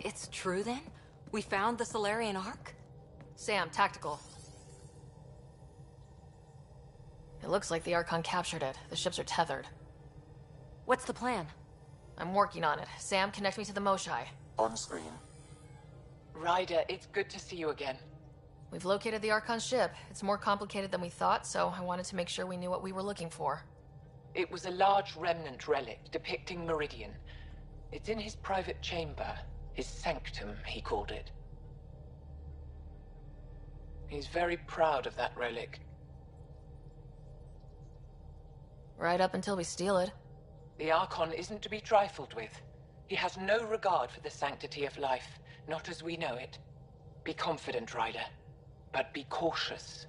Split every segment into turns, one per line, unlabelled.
It's true then? We found the Solarian Ark?
Sam, tactical. It looks like the Archon captured it. The ships are tethered.
What's the plan?
I'm working on it. Sam, connect me to the Moshai.
On screen.
Ryder, it's good to see you again.
We've located the Archon ship. It's more complicated than we thought, so I wanted to make sure we knew what we were looking for.
It was a large remnant relic depicting Meridian. It's in his private chamber. His sanctum, he called it. He's very proud of that relic.
Right up until we steal it.
The Archon isn't to be trifled with. He has no regard for the sanctity of life, not as we know it. Be confident, Ryder, but be cautious.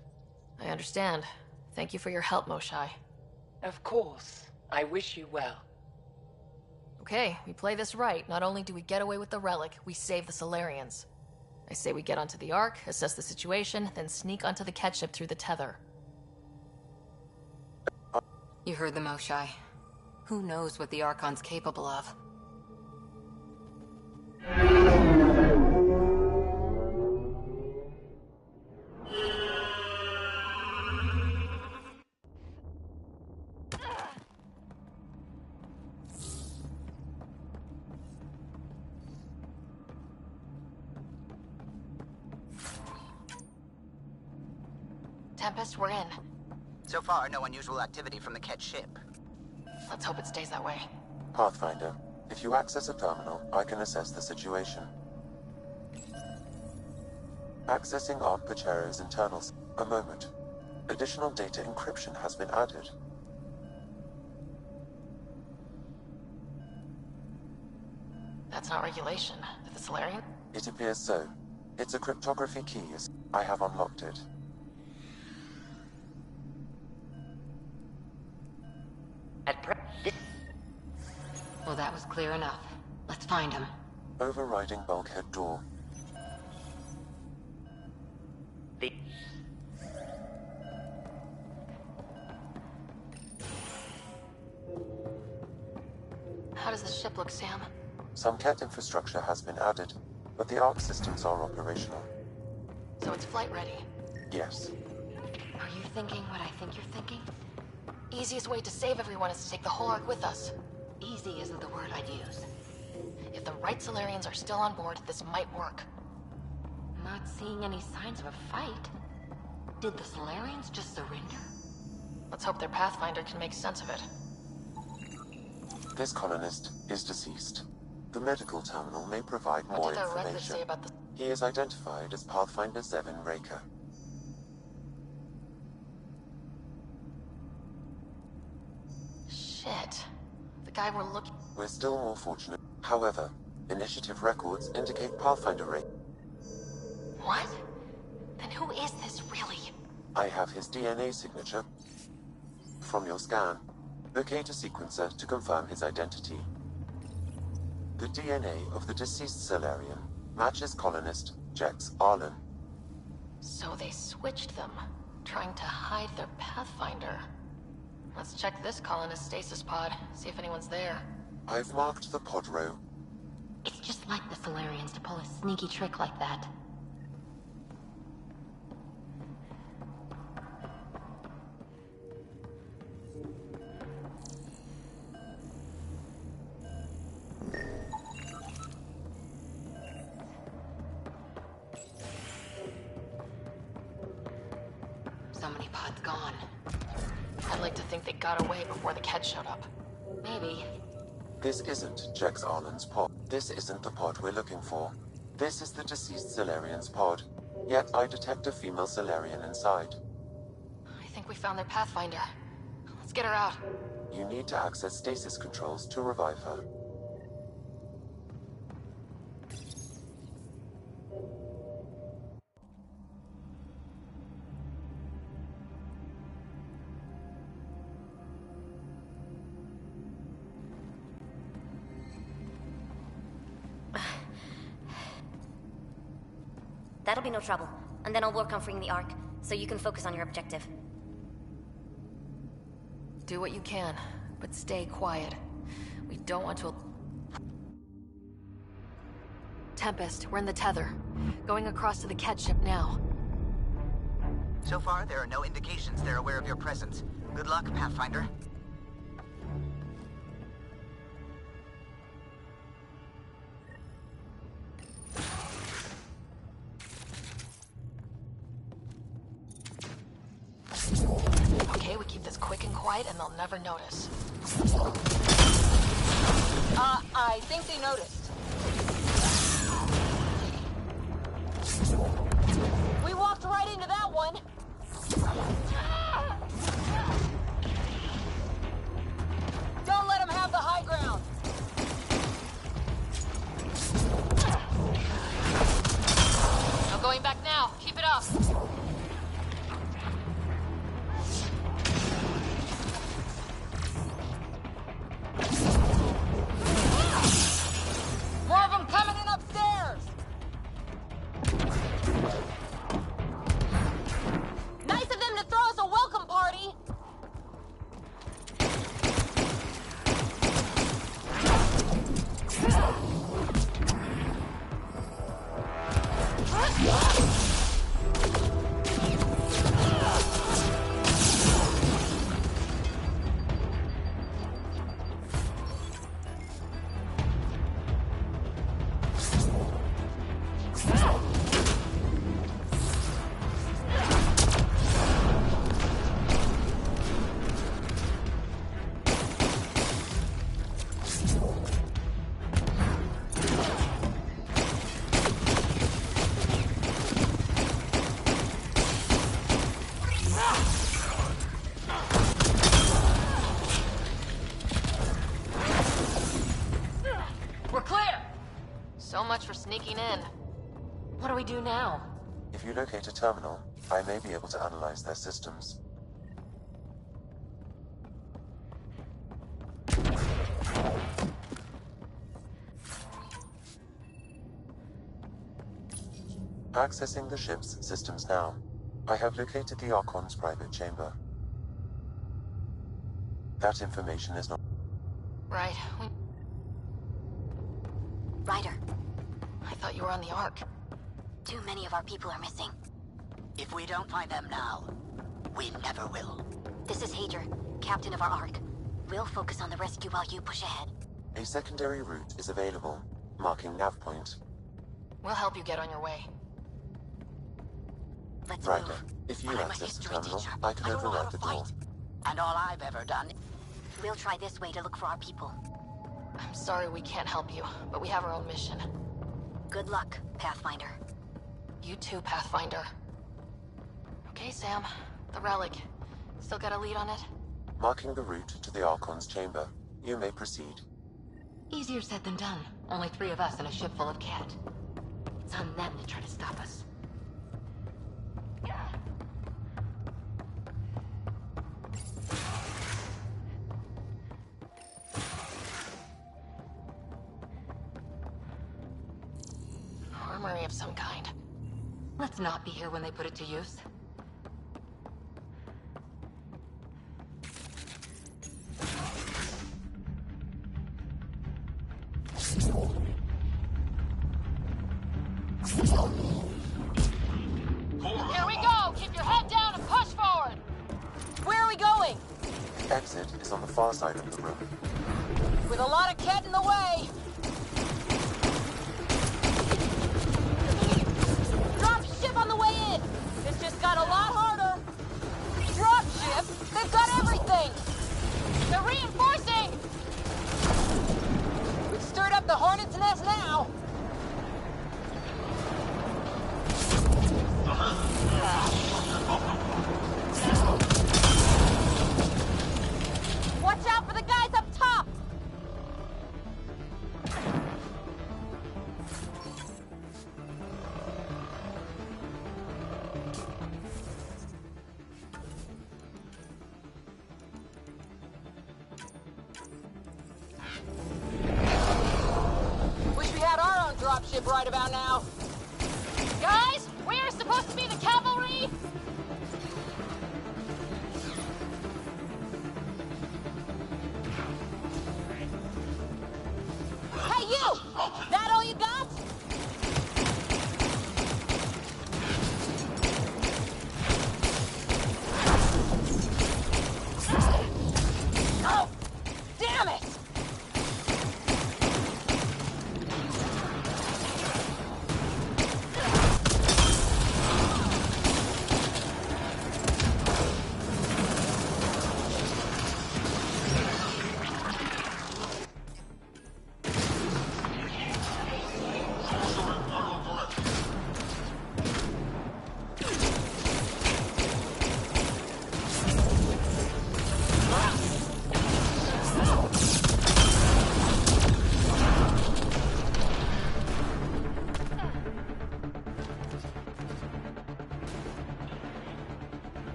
I understand. Thank you for your help, Moshai.
Of course. I wish you well.
Okay, we play this right. Not only do we get away with the relic, we save the Solarians. I say we get onto the Ark, assess the situation, then sneak onto the Ket ship through the tether.
You heard the Moshai. Who knows what the Archon's capable of?
Tempest, we're in.
So far, no unusual activity from the Ket ship.
Let's hope it stays that way.
Pathfinder, if you access a terminal, I can assess the situation. Accessing Ark Pachero's internals. A moment. Additional data encryption has been added.
That's not regulation. Did the Solarian?
It appears so. It's a cryptography key. I have unlocked it.
Well, that was clear enough. Let's find him.
Overriding bulkhead door.
How does the ship look, Sam?
Some Ket infrastructure has been added, but the Ark systems are operational.
So it's flight ready.
Yes.
Are you thinking what I think you're thinking? Easiest way to save everyone is to take the whole Ark with us.
Easy isn't the word I'd use.
If the right Solarians are still on board, this might work.
Not seeing any signs of a fight. Did the Solarians just surrender?
Let's hope their Pathfinder can make sense of it.
This colonist is deceased. The medical terminal may provide more
What did the record
information.
say about the...
He is identified as Pathfinder 7 Raker.
Shit. The guy we're looking...
We're still more fortunate. However, initiative records indicate Pathfinder Raker.
What? Then who is this, really?
I have his DNA signature from your scan. Locate a sequencer to confirm his identity. The DNA of the deceased Solarian matches colonist Jex Arlen.
So they switched them, trying to hide their Pathfinder. Let's check this colonist stasis pod, see if anyone's there.
I've marked the pod row.
It's just like the Solarians to pull a sneaky trick like that. So many pods gone.
I'd like to think they got away before the Ket showed up.
Maybe.
This isn't Jex Arlen's pod. This isn't the pod we're looking for. This is the deceased Solarian's pod. Yet I detect a female Solarian inside.
I think we found their Pathfinder. Let's get her out.
You need to access stasis controls to revive her.
That'll be no trouble. And then I'll work on freeing the Ark, so you can focus on your objective.
Do what you can, but stay quiet. We don't want to... Tempest. We're in the tether. Going across to the Ket ship now.
So far, there are no indications they're aware of your presence. Good luck, Pathfinder.
Okay, we keep this quick and quiet and they'll never notice.
I think they noticed.
We walked right into that one.
Don't let them have the high ground.
No going back now. Keep it up.
More of them coming in upstairs.
Nice of them to throw us a welcome party.
We're clear! So much for sneaking in.
What do we do now?
If you locate a terminal, I may be able to analyze their systems. Accessing the ship's systems now. I have located the Archon's private chamber. That information is not...
Right.
Ryder,
I thought you were on the Ark.
too many of our people are missing.
If we don't find them now, we never will.
This is Hager, captain of our Ark. We'll focus on the rescue while you push ahead.
A secondary route is available, marking nav point.
We'll help you get on your way.
Let's
Ryder,
move.
if you
I'm a
access the
history
terminal,
teacher.
I can
I don't know how
override
to
the door.
fight. And all I've ever done...
We'll try this way to look for our people.
I'm sorry we can't help you, but we have our own mission.
Good luck, Pathfinder.
You too, Pathfinder. Okay, Sam. The relic. Still got a lead on it?
Marking the route to the Archon's chamber. You may proceed.
Easier said than done. Only 3 of us and a ship full of cat. It's on them to try to stop us.
Armory of some kind.
Let's not be here when they put it to use.
Here we go! Keep your head down and push forward!
Where are we going?
Exit is on the far side of the room.
With a lot of cat in the way.
Drop ship on the way in!
This just got a lot harder. Drop ship? They've got everything.
They're reinforcing!
We've stirred up the hornet's nest now.
Watch out for the guys up top!
Wish we had our own dropship right about now.
Guys, we are supposed to be the cavalry!
Hey, you! That all you got?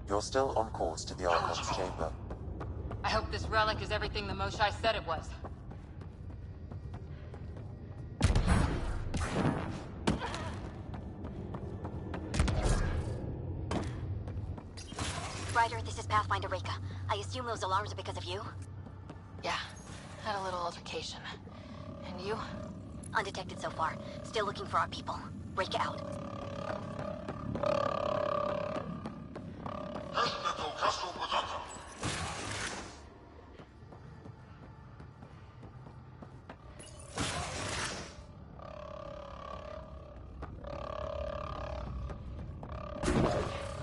You're still on course to the Archon's chamber.
I hope this relic is everything the Moshai said it was.
Ryder, this is Pathfinder Reka. I assume those alarms are because of you?
Yeah, had a little altercation. And you?
Undetected so far. Still looking for our people. Reka out.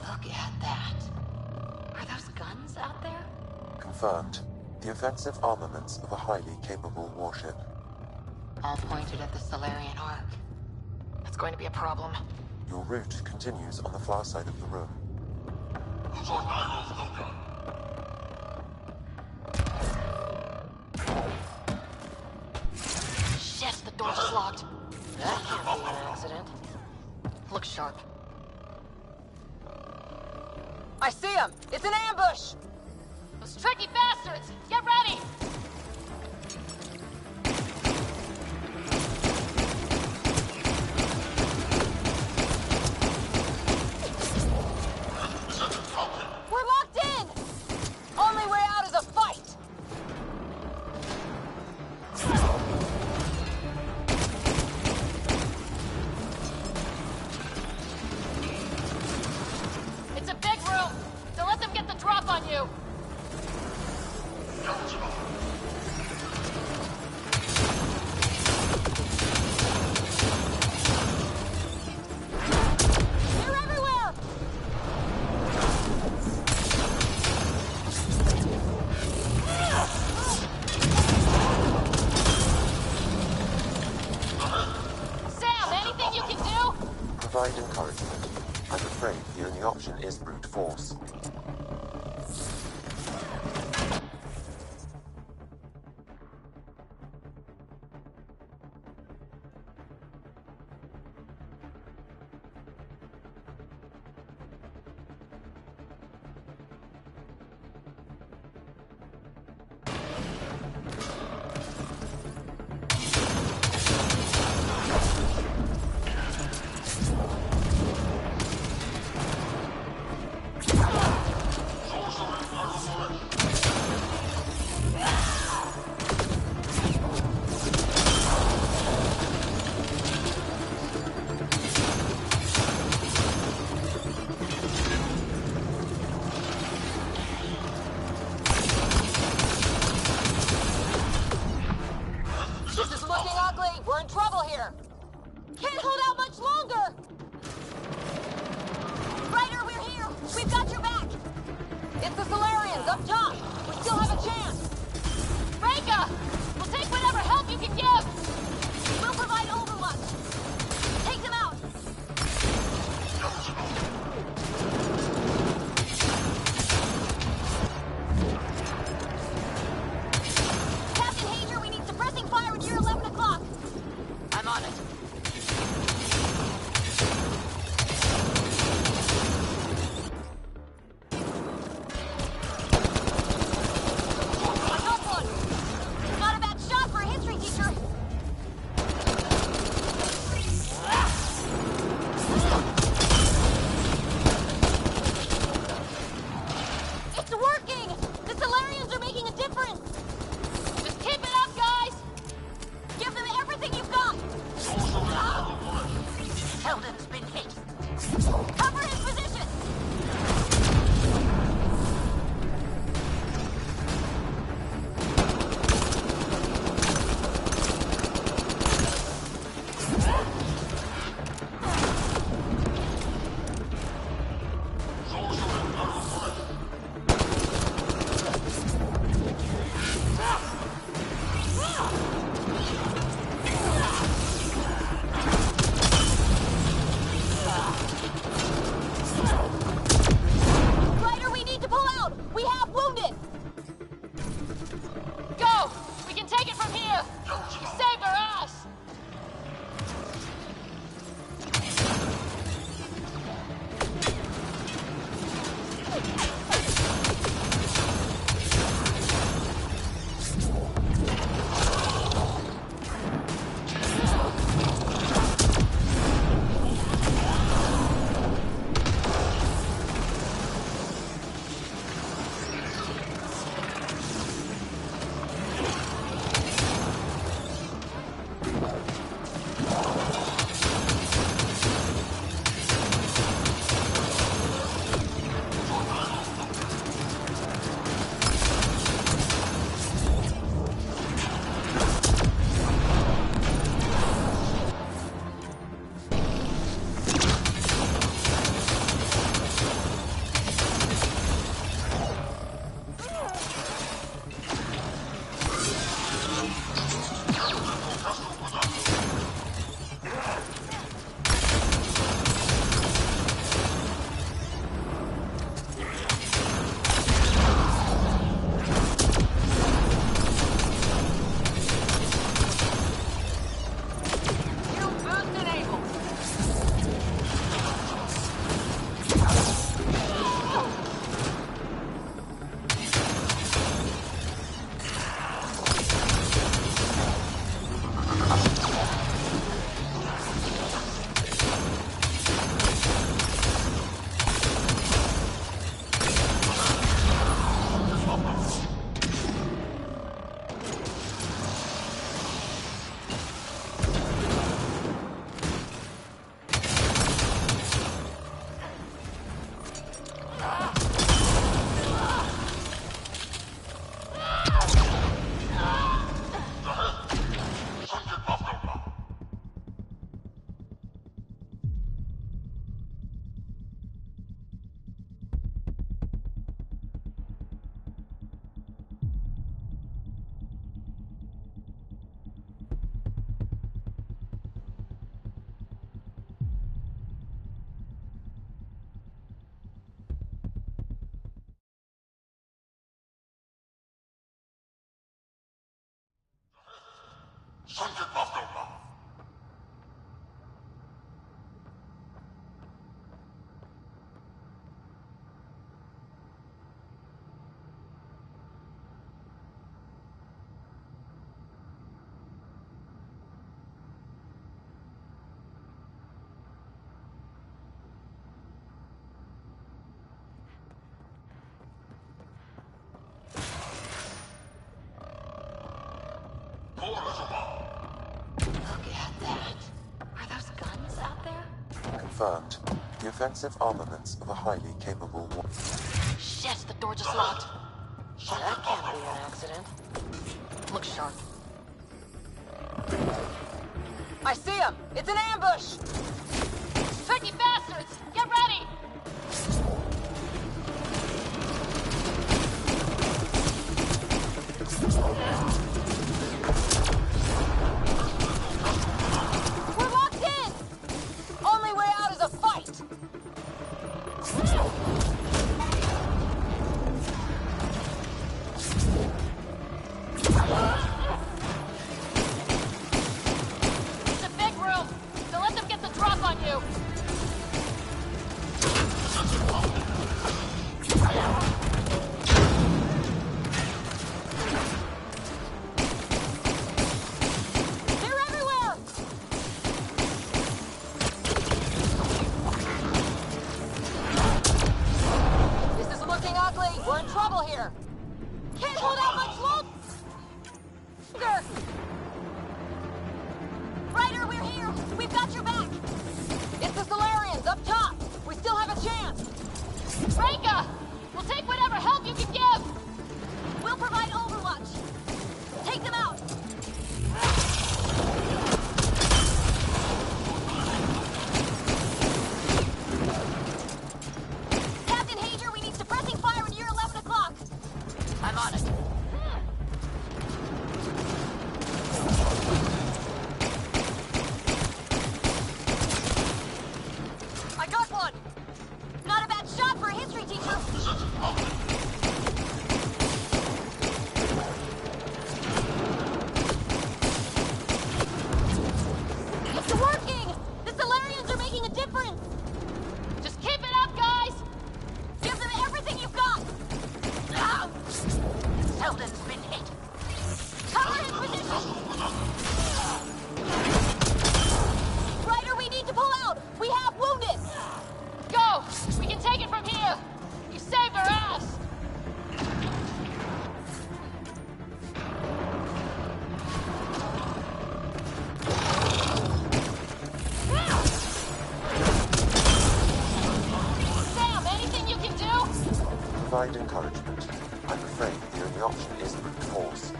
Look at that. Are those guns out there?
Confirmed. The offensive armaments of a highly capable warship.
All pointed at the Solarian Ark.
That's going to be a problem.
Your route continues on the far side of the room.
Shit, the door's locked.
That can't be an accident.
Look sharp.
I see him! It's an ambush!
Those tricky bastards! Get ready!
We're locked in! Only way out is a fight!
It's a big room! Don't let them get the drop on you!
They're everywhere!
Sam, anything you can do?
Provide encouragement. I'm afraid the only option is brute force.
Look at that. Are those guns out there?
Confirmed. The offensive armaments of a highly capable war.
Shit, the door just locked.
That can't be an accident.
Look sharp.
I see him! It's an ambush!
Tricky bastards! Get ready!
We're locked in! Only way out is a fight!
It's a big room. Don't let them get the drop on you.
They're everywhere! This is looking ugly. We're in trouble here. Can't hold out much longer! Ryder, we're here! We've got your back! It's the Solarians, up top! We still have a chance!
Reka! We'll take whatever help you can give!
We'll provide overwatch. Take them out. Captain Hager, we need suppressing fire near 11 o'clock.
I'm on it.
I got one. Not a bad shot for a history teacher. It's working! The Solarians are making a difference!
Just keep it up, guys!
Give them everything you've got!
Ow! Selden's been hit.
Cover his position! Ryder, we need to pull out! We have wounded!
Go! We can take it from here! You saved our ass! Sam, anything you can do?
Provide encouragement. I'm afraid the only option is brute force.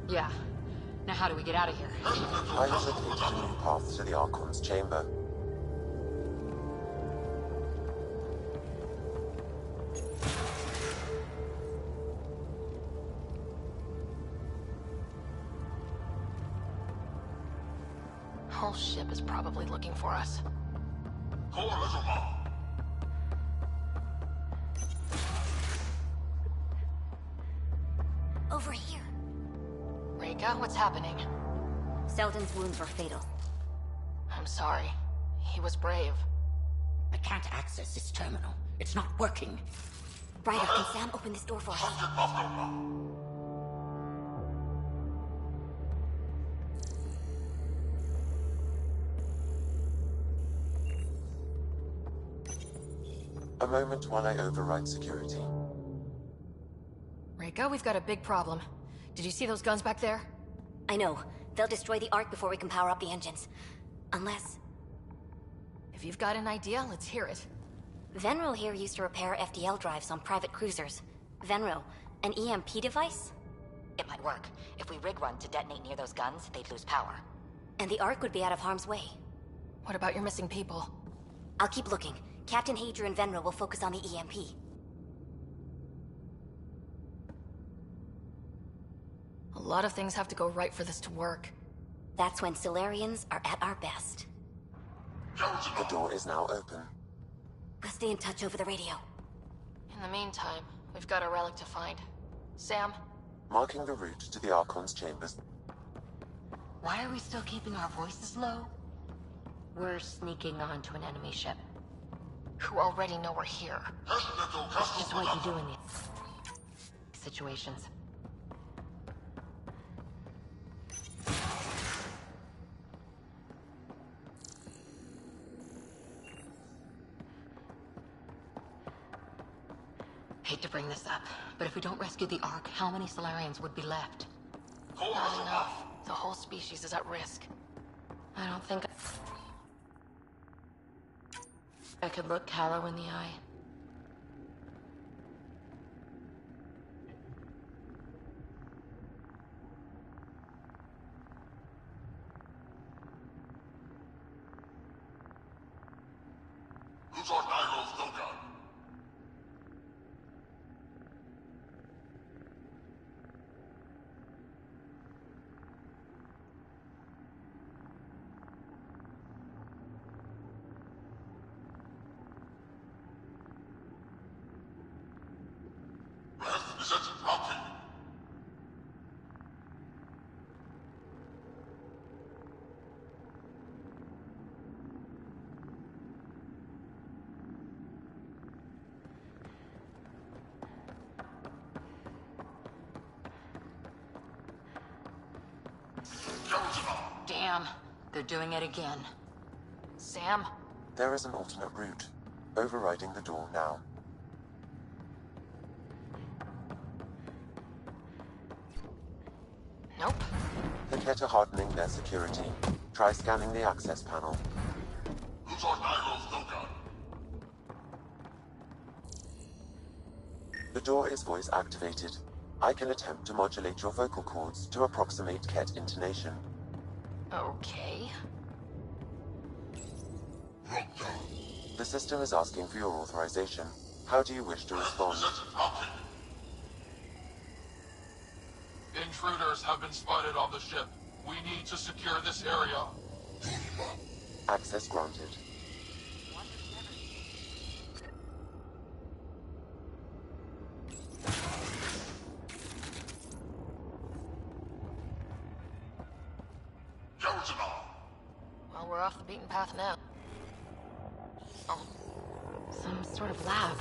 Yeah. Now how do we get out of here?
I have located a new path to the Archon's chamber.
Whole ship is probably looking for us.
Over here.
Reika, what's happening?
Selden's wounds were fatal.
I'm sorry. He was brave.
I can't access this terminal. It's not working.
Ryder, can Sam open this door for us?
A moment while I override security.
Reika, we've got a big problem. Did you see those guns back there?
I know. They'll destroy the Ark before we can power up the engines. Unless...
If you've got an idea, let's hear it.
Venro here used to repair FDL drives on private cruisers. Venro, an EMP device?
It might work. If we rig one to detonate near those guns, they'd lose power.
And the Ark would be out of harm's way.
What about your missing people?
I'll keep looking. Captain Hadrian and Venro will focus on the EMP.
A lot of things have to go right for this to work.
That's when Solarians are at our best.
The door is now open.
We'll stay in touch over the radio.
In the meantime, we've got a relic to find. Sam?
Marking the route to the Archon's chambers.
Why are we still keeping our voices low? We're sneaking onto an enemy ship.
Who already know we're here.
It's just what you do in these situations. Hate to bring this up, but if we don't rescue the Ark, how many Solarians would be left?
Not enough. The whole species is at risk.
I don't think I could look Callow in the eye. Damn, they're doing it again.
Sam?
There is an alternate route. Overriding the door now.
Nope.
The Ket are hardening their security. Try scanning the access panel. The door is voice activated. I can attempt to modulate your vocal cords to approximate Ket intonation.
Okay.
The system is asking for your authorization. How do you wish to respond?
Intruders have been spotted on the ship. We need to secure this area.
Access granted.
Well, we're off the beaten path now.
Oh, some sort of lab.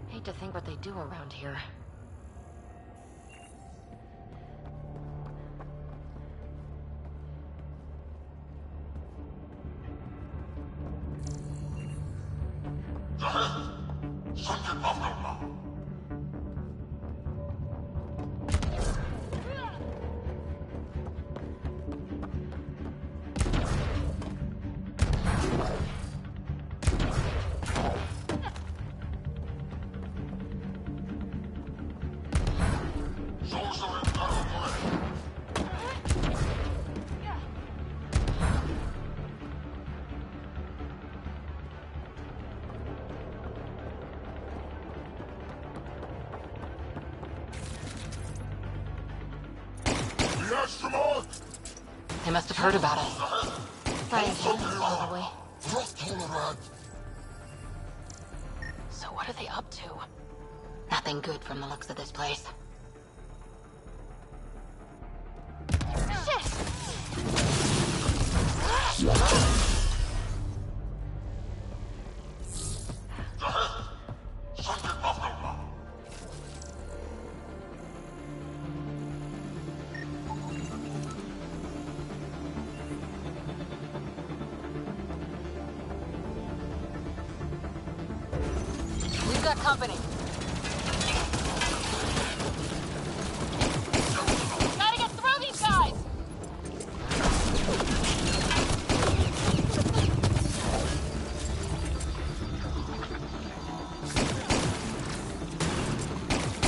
Hate to think what they do around here.
The extra mark!
They must have heard about us. Scientists, probably.
Just hold it right.
So what are they up to?
Nothing good from the looks of this place.
We've got company. Gotta get through these guys!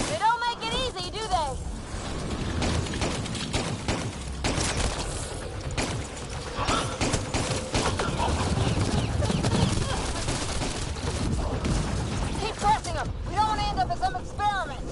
They don't make it easy, do they? Keep pressing them. We don't want to end up in some experiment.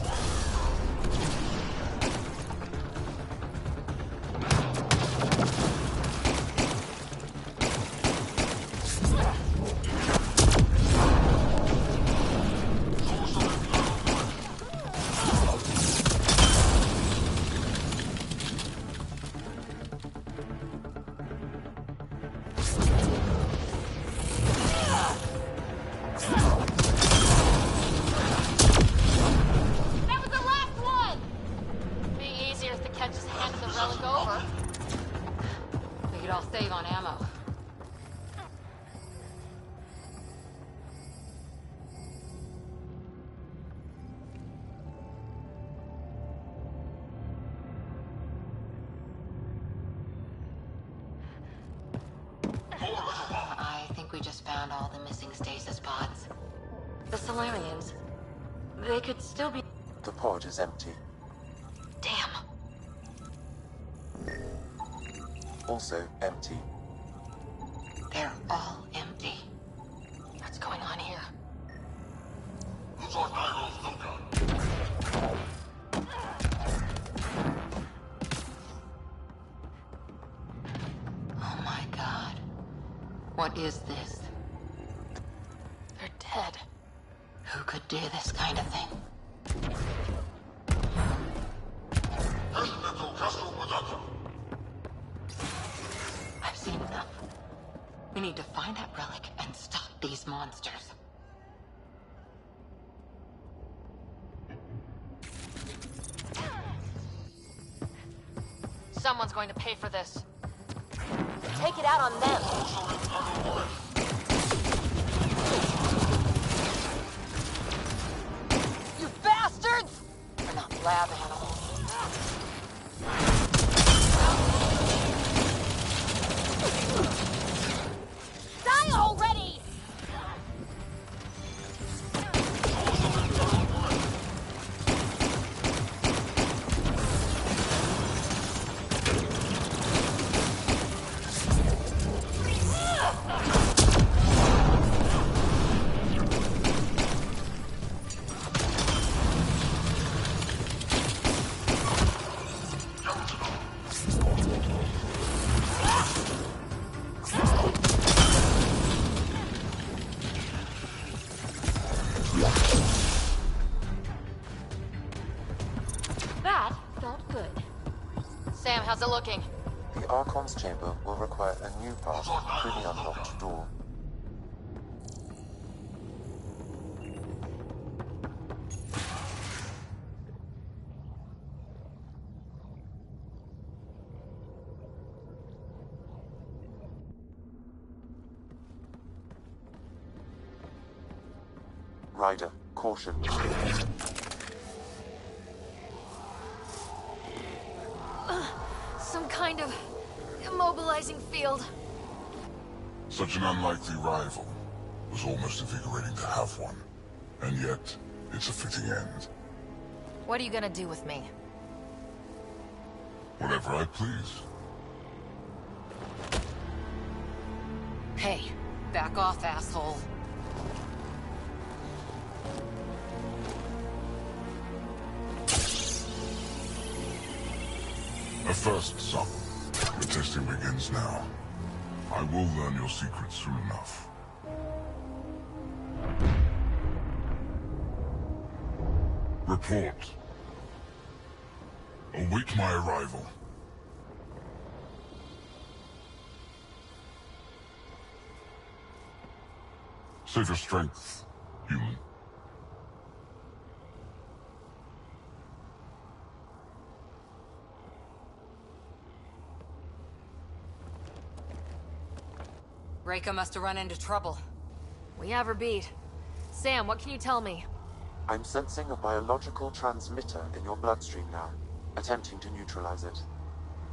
That was the last one! Be easier if the catch just handed the relic over.
We could all save on ammo. I think we just found all the missing stasis pods. The Solarians, they could still be...
The pod is empty.
Damn.
Also empty.
They're all empty.
What's going on here?
Looks like Nigel's still got.
Oh my god. What is this?
They're dead.
Who could do this kind of thing? I've seen enough. We need to find that relic and stop these monsters.
Someone's going to pay for this. Take it out on them. You bastards!
They're not lab animals.
Die already!
That felt good.
Sam, how's it looking?
The Archon's chamber will require a new path through the unlocked door. Ryder, caution.
Some kind of immobilizing field.
Such an unlikely rival. Was almost invigorating to have one. And yet, it's a fitting end.
What are you gonna do with me?
Whatever I please.
Hey, back off, asshole.
A first, son. The testing begins now. I will learn your secrets soon enough. Report. Await my arrival. Save your strength, human.
Reika must have run into trouble.
We have her beat. Sam, what can you tell me?
I'm sensing a biological transmitter in your bloodstream now, attempting to neutralize it.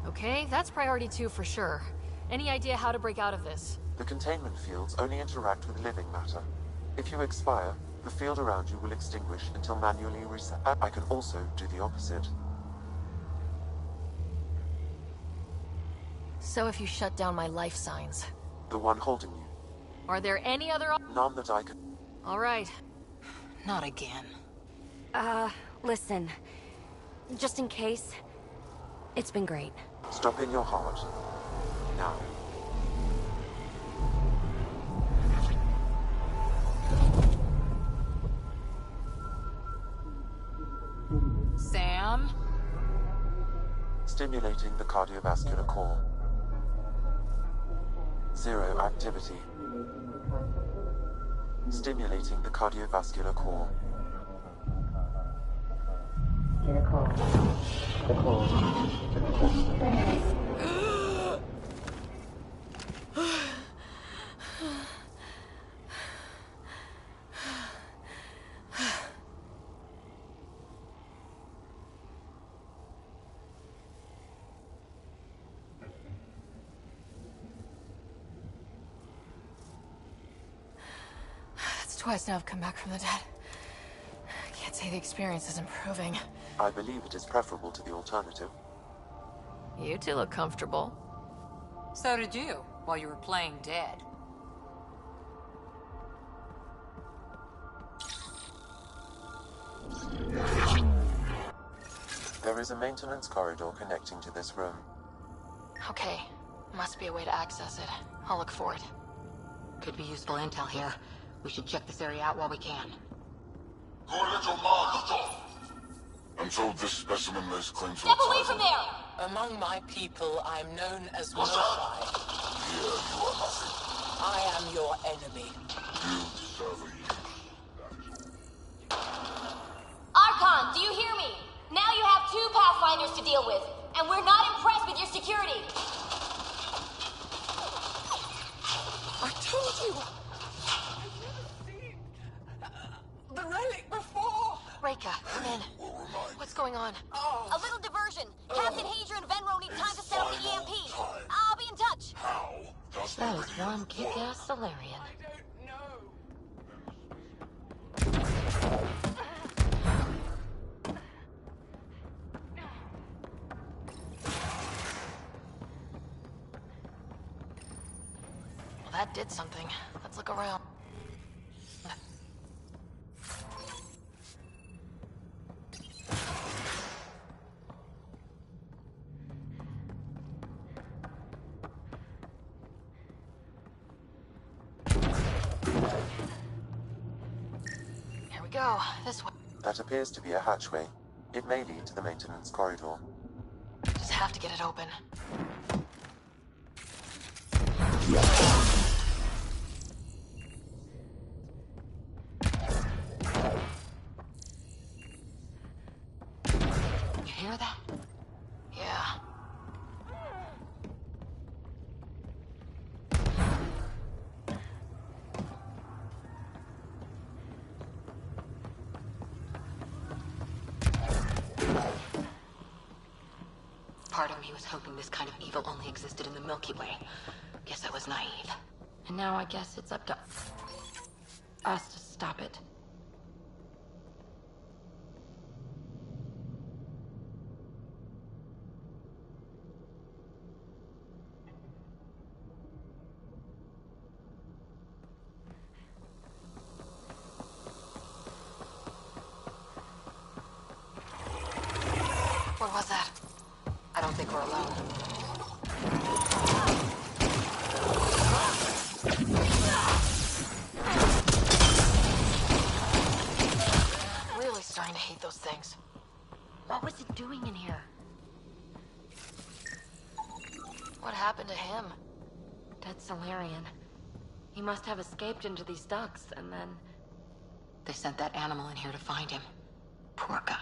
Okay, that's priority 2 for sure. Any idea how to break out of this?
The containment fields only interact with living matter. If you expire, the field around you will extinguish until manually reset. I can also do the opposite.
So if you shut down my life signs,
The one holding you.
are there any other
None that I can...
All right.
Not again.
Listen. Just in case, it's been great.
Stop in your heart. Now.
Sam?
Stimulating the cardiovascular core. Zero activity. Stimulating the cardiovascular core.
It's twice now I've come back from the dead. I can't say the experience is improving.
I believe it is preferable to the alternative.
You two look comfortable.
So did you, while you were playing dead.
There is a maintenance corridor connecting to this room.
Okay. Must be a way to access it. I'll look for it.
Could be useful intel here. We should check this area out while we can.
I'm told this specimen lays claim to
Step away from there!
Among my people, I'm known as Mosai.
Here you are nothing.
I am your enemy.
You serve a use.
Archon, do you hear me? Now you have 2 Pathfinders to deal with, and we're not impressed with your security.
I told you! I've never seen the relic before!
Reika, come in. What's going on?
A little diversion. Captain Hager and Venro need time to set up the EMP. I'll be in touch.
How does
That is one kick-ass Solarian.
I don't know.
Well, that did something. Let's look around. Here we go. This way.
That appears to be a hatchway. It may lead to the maintenance corridor.
Just have to get it open.
You hear that?
Yeah.
Part of me was hoping this kind of evil only existed in the Milky Way. Guess I was naive. And now I guess it's up to us to stop it.
What was that?
I don't
don't think we're alone. Really starting to hate those things.
What was it doing in here?
What happened to him?
Dead Solarian. He must have escaped into these ducts, and then... They sent that animal in here to find him. Poor guy.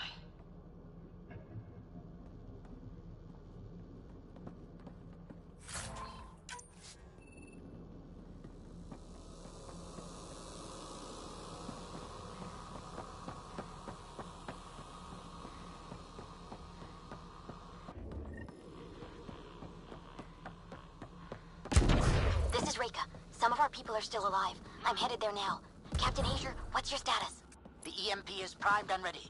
This is Reika. Some of our people are still alive. I'm headed there now. Captain Asia, what's your status?
The EMP is primed and ready.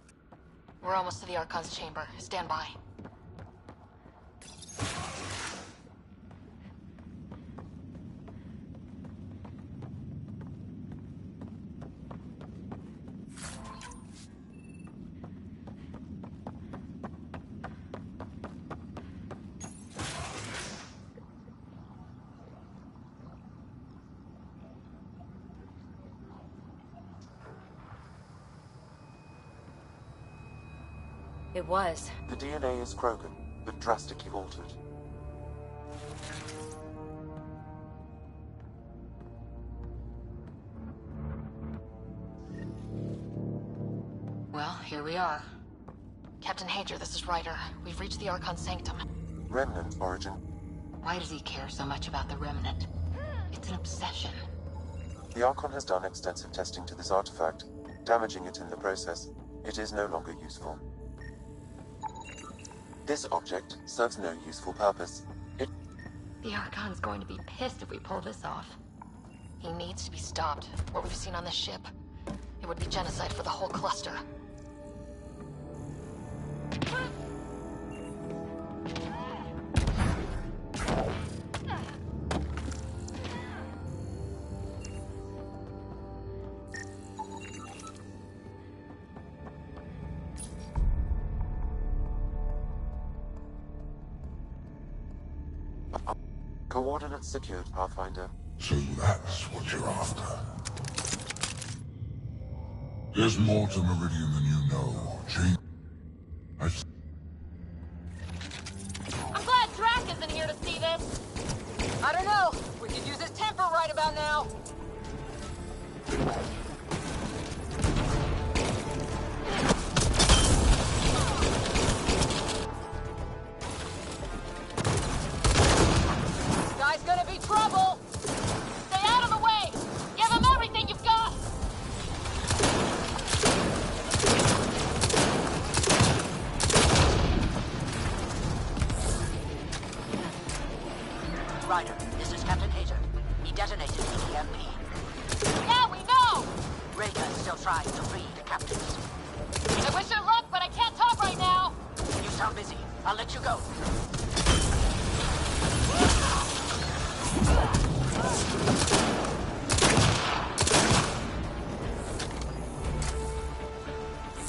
We're almost to the Archon's chamber. Stand by.
It was.
The DNA is Krogan, but drastically altered.
Well, here we are.
Captain Hager, this is Ryder. We've reached the Archon Sanctum.
Remnant origin.
Why does he care so much about the Remnant? It's an obsession.
The Archon has done extensive testing to this artifact, damaging it in the process. It is no longer useful. This object serves no useful purpose.
The Archon's going to be pissed if we pull this off.
He needs to be stopped. What we've seen on this ship, it would be genocide for the whole cluster.
Coordinates secured, Pathfinder.
So that's what you're after. There's more to Meridian than you know. Change.
I'm glad Drac isn't here to see this.
I don't know. We could use his temper right about now. This guy's gonna be trouble.
Stay out of the way. Give him everything you've got.
Ryder, this is Captain Hager. He detonated the EMP.
Yeah, we know.
Reika is still trying to free the captives.
I wish her luck, but I can't talk right now.
You sound busy. I'll let you go.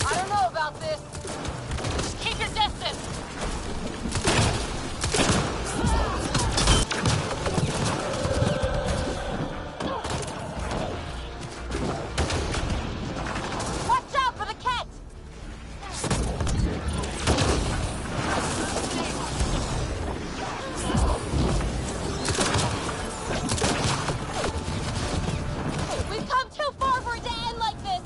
I don't know about this.
Just keep your distance. Watch out for the cat. We've come too far for it to end like this.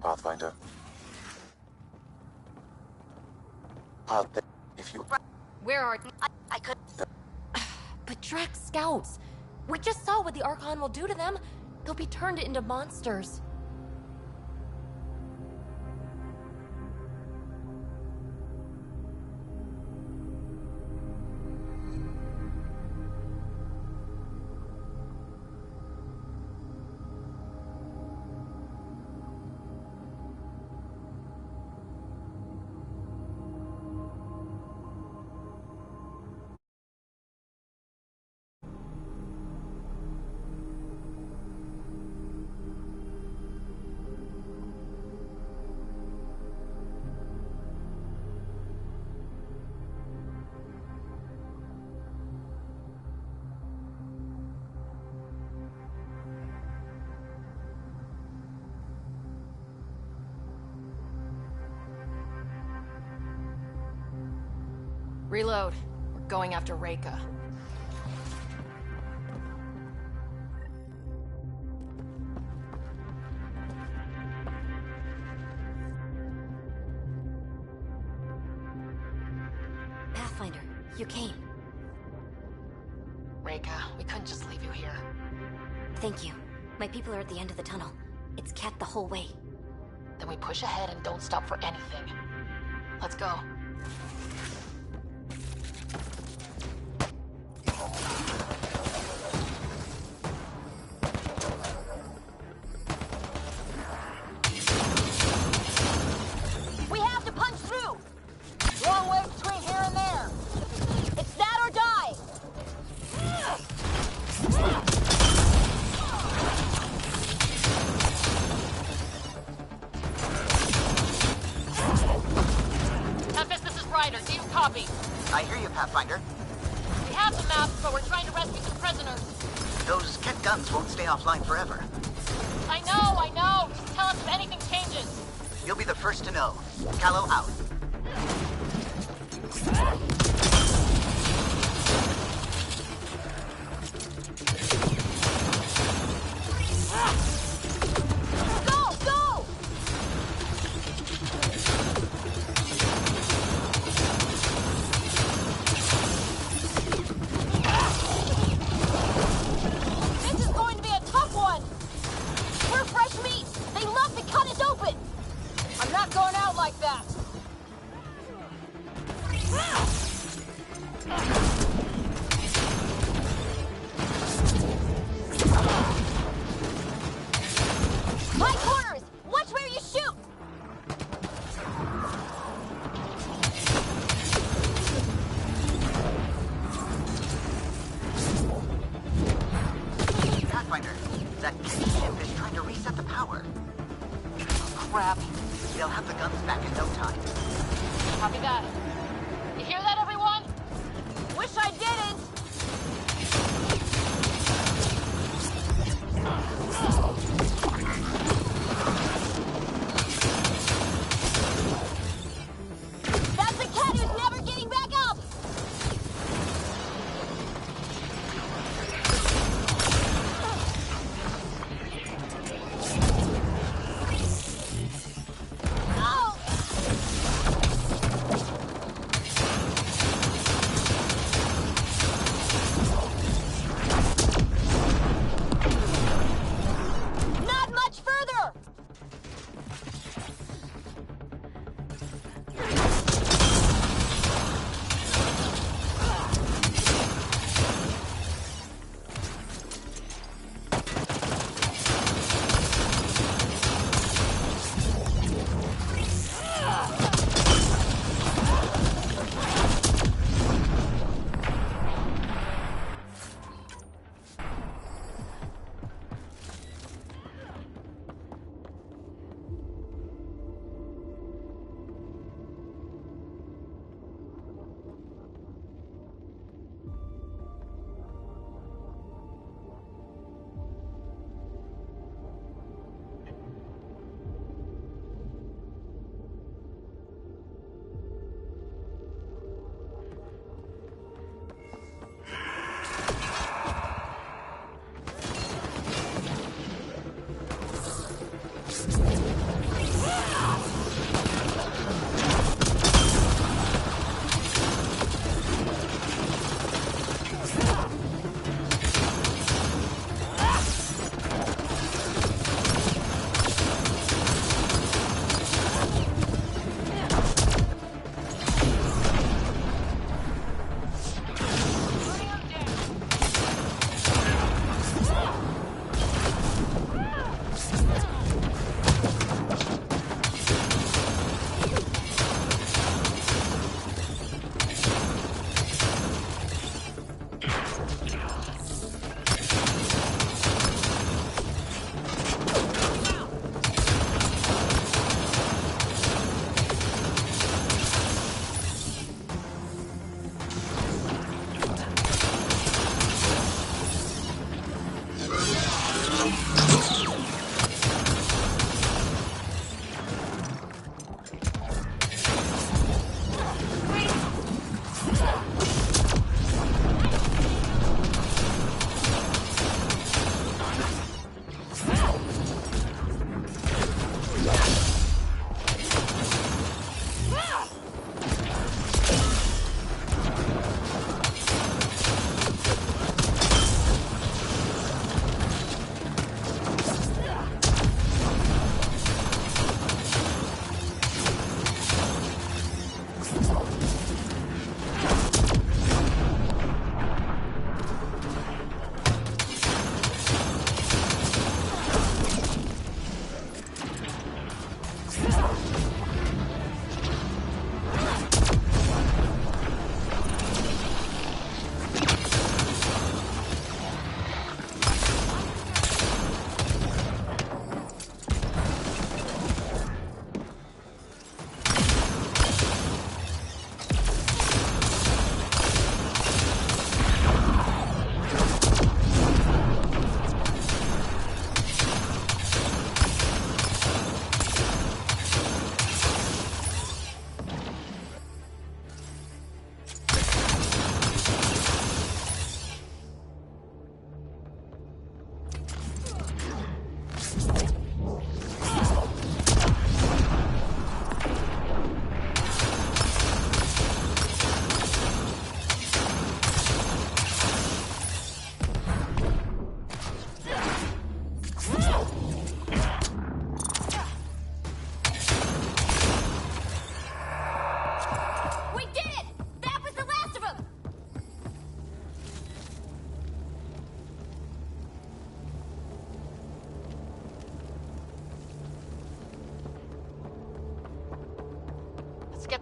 Pathfinder. If you...
Where are...
I could.
But Drax scouts! We just saw what the Archon will do to them. They'll be turned into monsters. Reload. We're going after Reika.
Pathfinder, you came.
Reika, we couldn't just leave you here.
Thank you. My people are at the end of the tunnel. It's kept the whole way.
Then we push ahead and don't stop for anything. Let's go.
We have to punch through! Long way between here and there. It's that or die!
Tempest, this is Ryder. Do you copy?
I hear you, Pathfinder.
We have the map, but we're trying to rescue some prisoners.
Those Ket guns won't stay offline forever.
I know. Just tell us if anything changes.
You'll be the first to know. Callow out.
Go! Go! This is going to be a tough one! We're fresh meat! They love to cut us open! I'm not going out like that!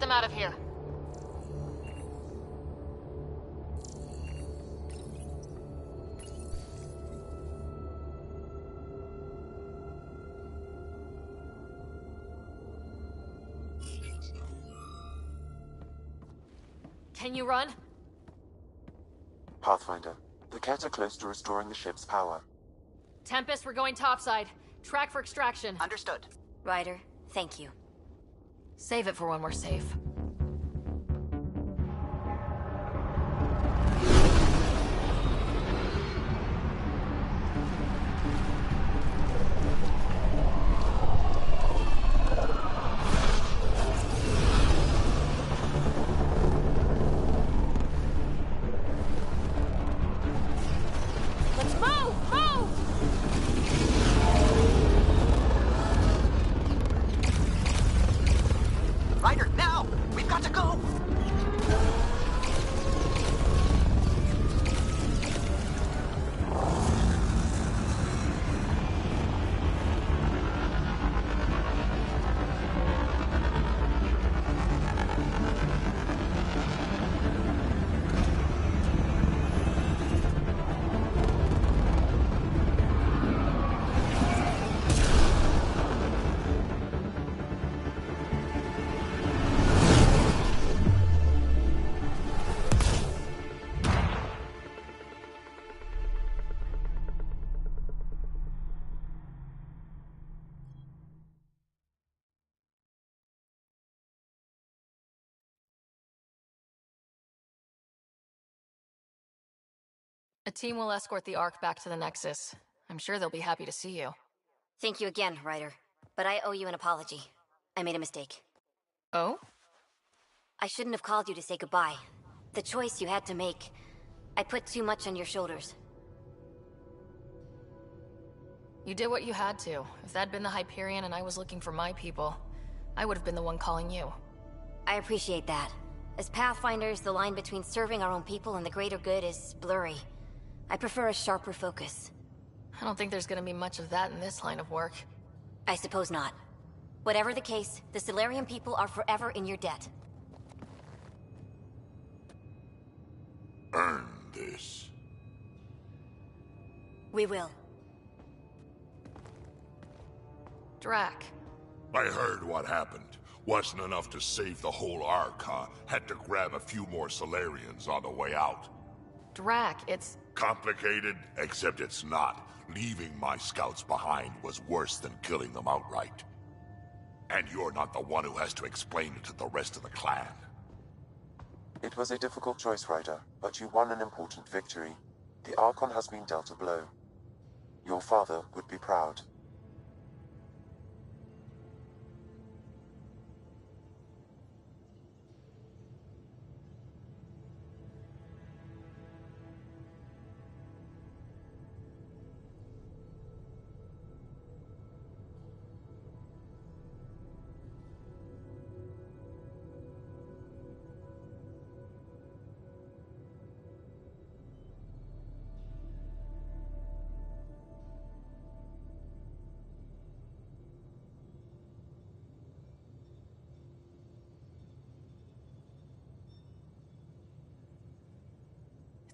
get them out of here. Can you run?
Pathfinder, the Ket are close to restoring the ship's power.
Tempest, we're going topside. Track for extraction.
Understood.
Ryder, thank you.
Save it for when we're safe.
Ryder, now! We've got to go!
A team will escort the Ark back to the Nexus. I'm sure they'll be happy to see you.
Thank you again, Ryder. But I owe you an apology. I made a mistake.
Oh?
I shouldn't have called you to say goodbye. The choice you had to make. I put too much on your shoulders.
You did what you had to. If that'd been the Hyperion and I was looking for my people, I would have been the one calling you.
I appreciate that. As Pathfinders, the line between serving our own people and the greater good is blurry. I prefer a sharper focus.
I don't think there's gonna be much of that in this line of work.
I suppose not. Whatever the case, the Solarian people are forever in your debt.
Earn this.
We will.
Drac.
I heard what happened. Wasn't enough to save the whole Ark, huh? Had to grab a few more Solarians on the way out.
Drac, it's...
Complicated, except it's not. Leaving my scouts behind was worse than killing them outright. And you're not the one who has to explain it to the rest of the clan.
It was a difficult choice, Ryder, but you won an important victory. The Archon has been dealt a blow. Your father would be proud.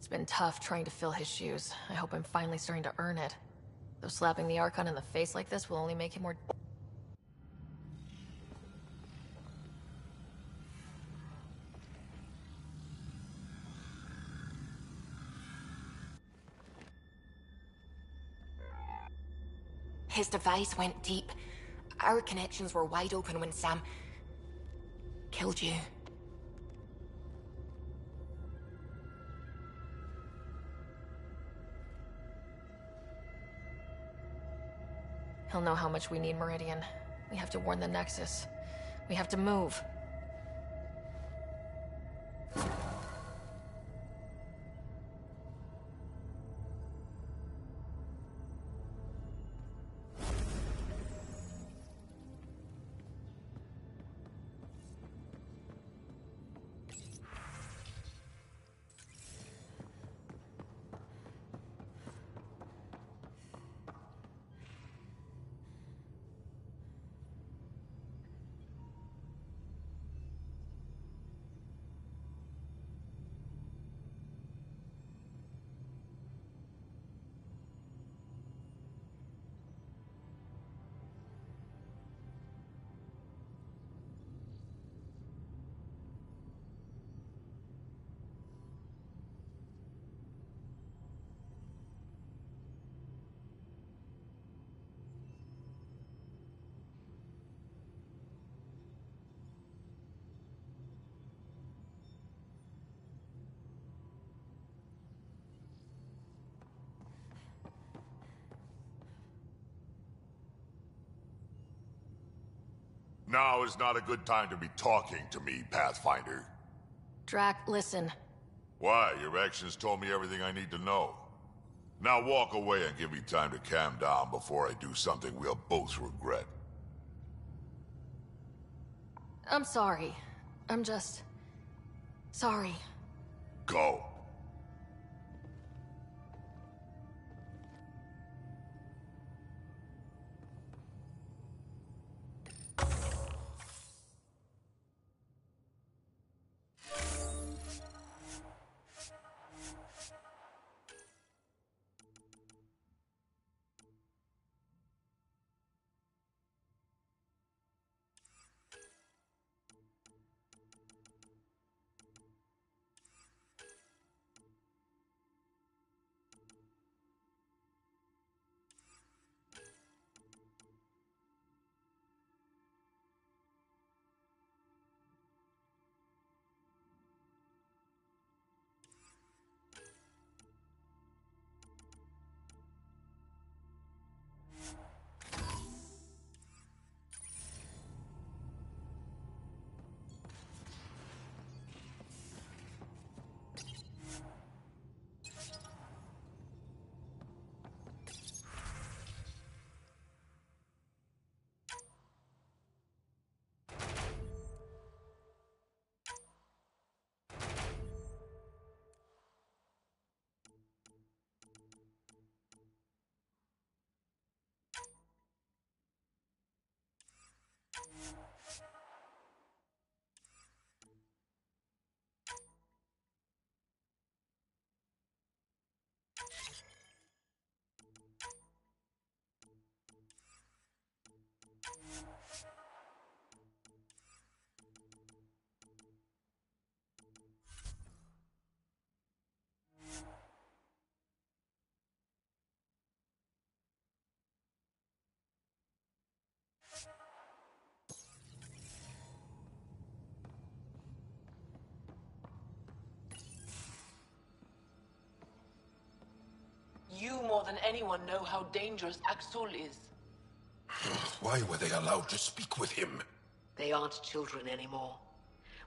It's been tough trying to fill his shoes. I hope I'm finally starting to earn it. Though slapping the Archon in the face like this will only make him more...
His device went deep. Our connections were wide open when Sam... killed you.
He'll know how much we need Meridian. We have to warn the Nexus. We have to move.
Now is not a good time to be talking to me, Pathfinder.
Drac, listen.
Why? Your actions told me everything I need to know. Now walk away and give me time to calm down before I do something we'll both regret.
I'm sorry. I'm just... sorry.
Go.
You more than anyone know how dangerous Axul is.
Why were they allowed to speak with him?
They aren't children anymore.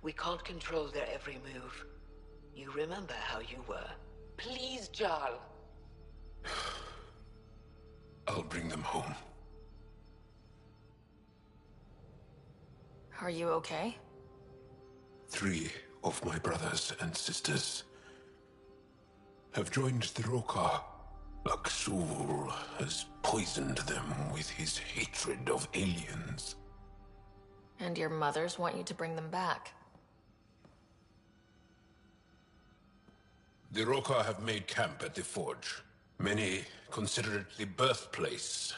We can't control their every move. You remember how you were. Please, Jarl.
I'll bring them home.
Are you okay?
3 of my brothers and sisters have joined the Roka. Axul has poisoned them with his hatred of aliens.
And your mothers want you to bring them back.
The Roka have made camp at the Forge. Many consider it the birthplace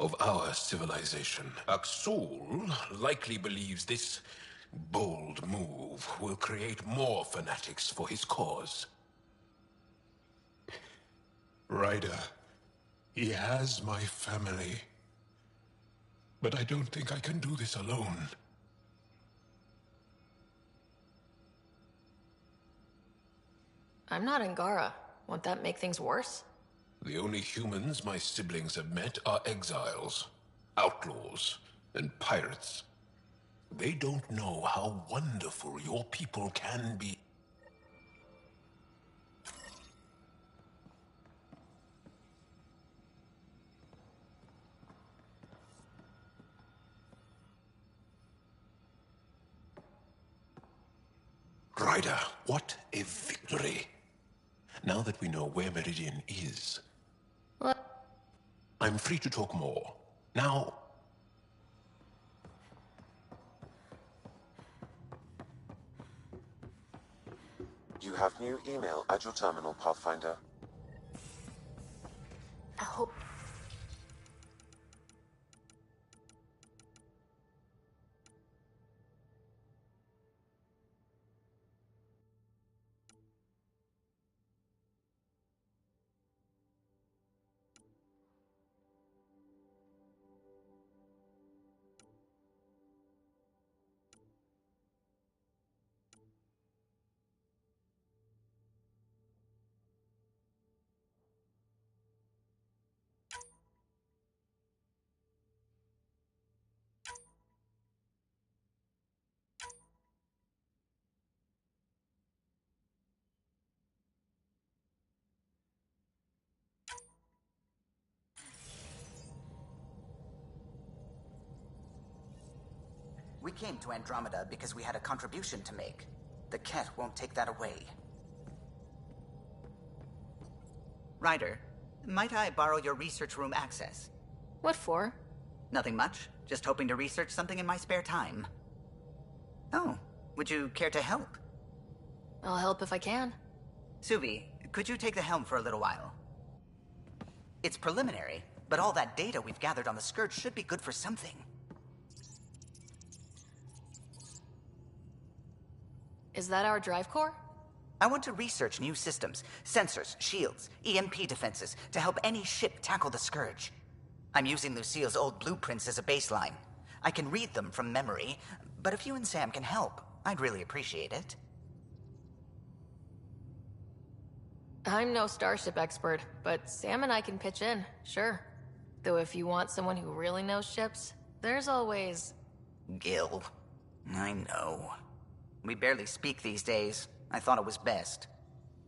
of our civilization. Axul likely believes this bold move will create more fanatics for his cause. Ryder, he has my family. But I don't think I can do this alone.
I'm not Angara. Won't that make things worse?
The only humans my siblings have met are exiles, outlaws, and pirates. They don't know how wonderful your people can be. Ryder, what a victory! Now that we know where Meridian is,
What?
I'm free to talk more. Now...
You have new email at your terminal, Pathfinder.
I hope...
We came to Andromeda because we had a contribution to make. The Ket won't take that away. Ryder, might I borrow your research room access?
What for?
Nothing much. Just hoping to research something in my spare time. Oh, would you care to help?
I'll help if I can.
Suvi, could you take the helm for a little while? It's preliminary, but all that data we've gathered on the Scourge should be good for something.
Is that our drive core?
I want to research new systems, sensors, shields, EMP defenses, to help any ship tackle the Scourge. I'm using Lucille's old blueprints as a baseline. I can read them from memory, but if you and Sam can help, I'd really appreciate it.
I'm no starship expert, but Sam and I can pitch in, sure. Though if you want someone who really knows ships, there's always...
Gil. I know. We barely speak these days. I thought it was best.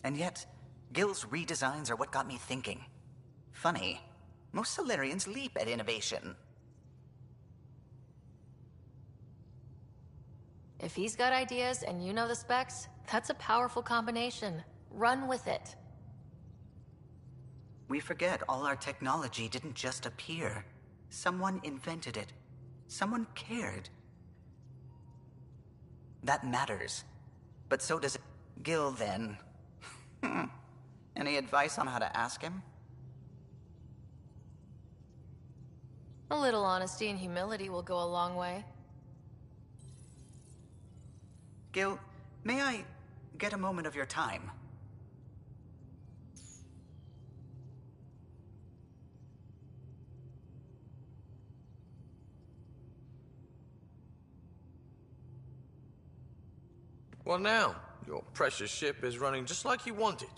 And yet, Gil's redesigns are what got me thinking. Funny. Most Solarians leap at innovation.
If he's got ideas and you know the specs, that's a powerful combination. Run with it.
We forget all our technology didn't just appear. Someone invented it. Someone cared. That matters. But so does Gil, then. Any advice on how to ask him?
A little honesty and humility will go a long way.
Gil, may I get a moment of your time?
Well now, your precious ship is running just like you wanted.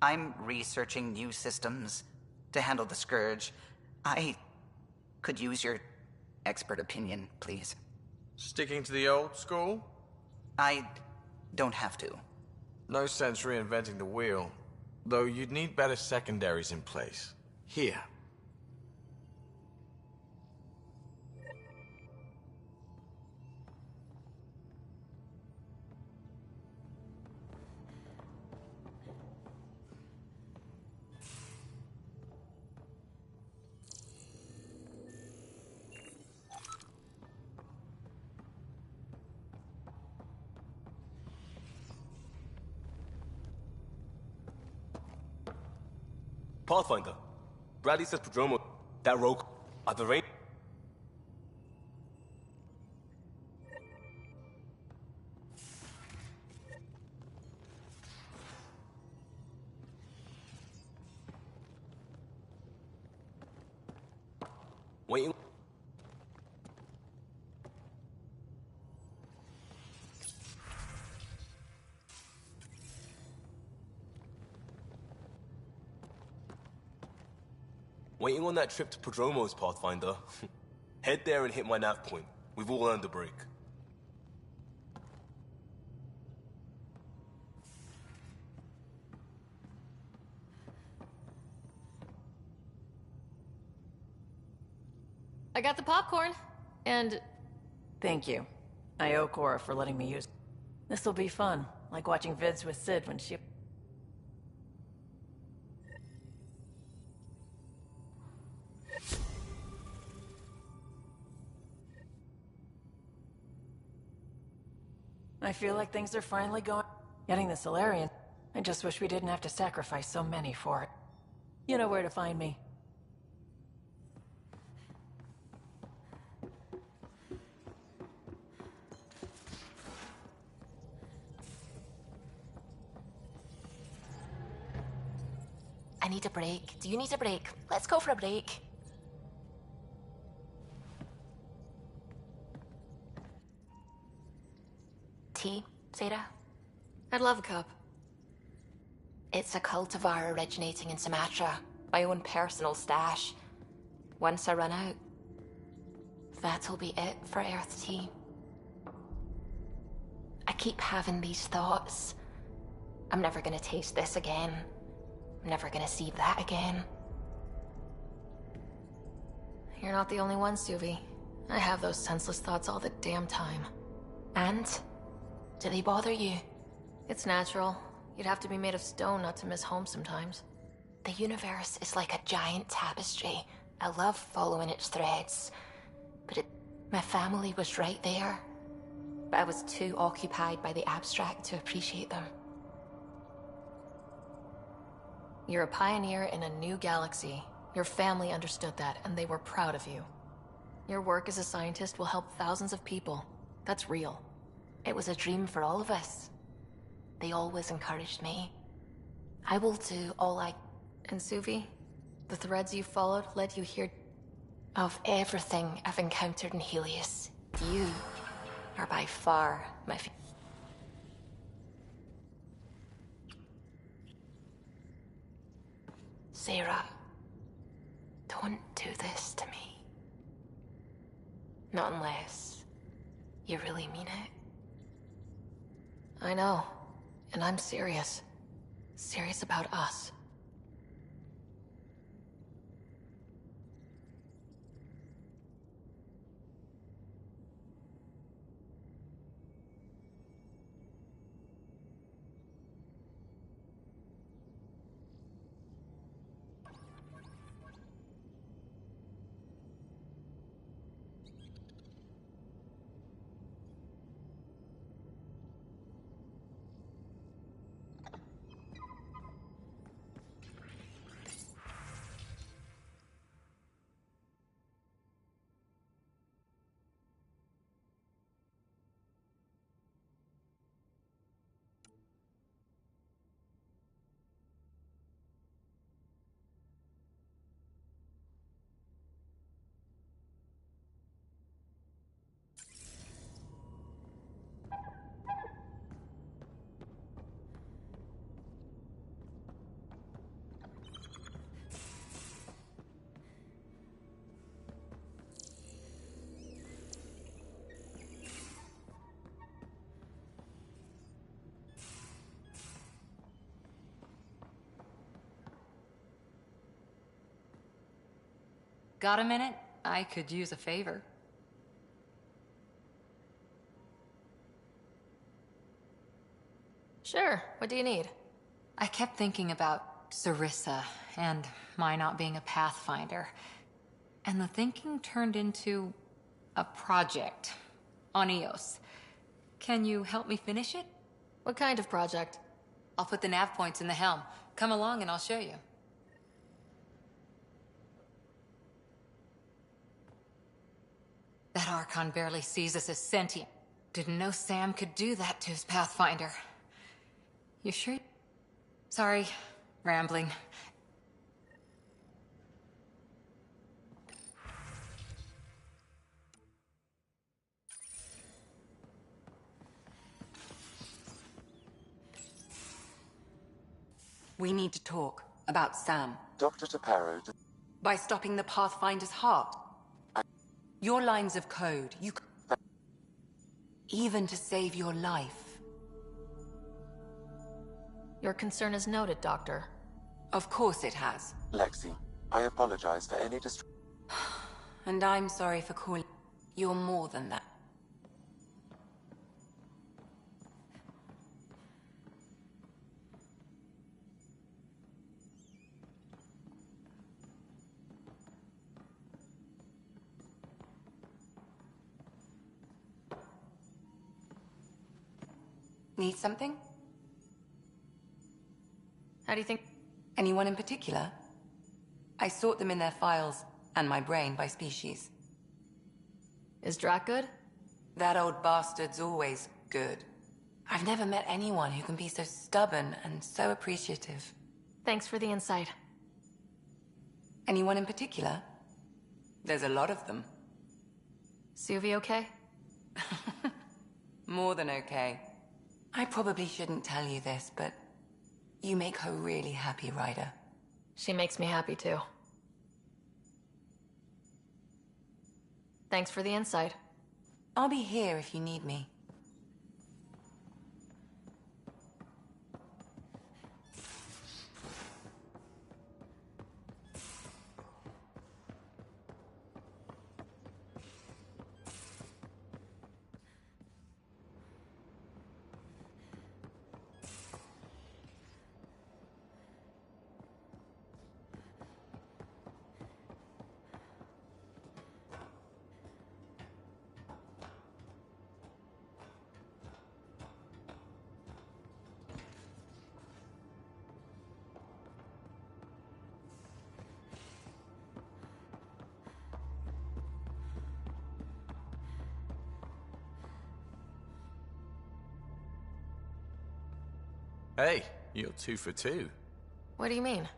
I'm researching new systems to handle the Scourge. I could use your expert opinion, please.
Sticking to the old school?
I don't have to.
No sense reinventing the wheel. Though you'd need better secondaries in place. Here.
Pathfinder. Bradley says Prodromo, that rogue, are the rain. Waiting. Waiting on that trip to Prodromo's, Pathfinder. Head there and hit my nav point. We've all earned a break.
I got the popcorn, and...
Thank you. I owe Cora for letting me use... This'll be fun, like watching vids with Sid when she... I feel like things are finally going... Getting the Solarian. I just wish we didn't have to sacrifice so many for it. You know where to find me.
I need a break. Do you need a break? Let's go for a break. Tea, Sarah?
I'd love a cup.
It's a cultivar originating in Sumatra. My own personal stash. Once I run out, that'll be it for Earth tea. I keep having these thoughts. I'm never gonna taste this again. I'm never gonna see that again.
You're not the only one, Suvi. I have those senseless thoughts all the damn time.
And? Do they bother you?
It's natural. You'd have to be made of stone not to miss home sometimes.
The universe is like a giant tapestry. I love following its threads. But my family was right there. But I was too occupied by the abstract to appreciate them.
You're a pioneer in a new galaxy. Your family understood that, and they were proud of you. Your work as a scientist will help thousands of people. That's real.
It was a dream for all of us. They always encouraged me. I will do all I...
And Suvi, the threads you followed led you here.
Of everything I've encountered in Helios, you are by far my favorite. Sarah, don't do this to me. Not unless you really mean it.
I know, and I'm serious. Serious about us.
Got a minute? I could use a favor.
Sure, what do you need?
I kept thinking about Sarissa and my not being a Pathfinder. And the thinking turned into a project on Eos. Can you help me finish it?
What kind of project?
I'll put the nav points in the helm. Come along and I'll show you. That Archon barely sees us as sentient. Didn't know Sam could do that to his Pathfinder. You sure? Sorry, rambling.
We need to talk about Sam.
Dr. Taparo...
By stopping the Pathfinder's heart. Your lines of code, even to save your life.
Your concern is noted, Doctor.
Of course it has.
Lexi, I apologize for any
And I'm sorry for calling... You're more than that. Need something?
How do you think?
Anyone in particular? I sort them in their files, and my brain by species.
Is Drac good?
That old bastard's always good. I've never met anyone who can be so stubborn and so appreciative.
Thanks for the insight.
Anyone in particular? There's a lot of them.
Suvi okay?
More than okay. I probably shouldn't tell you this, but you make her really happy, Ryder.
She makes me happy too. Thanks for the insight.
I'll be here if you need me.
Hey, you're 2 for 2.
What do you mean?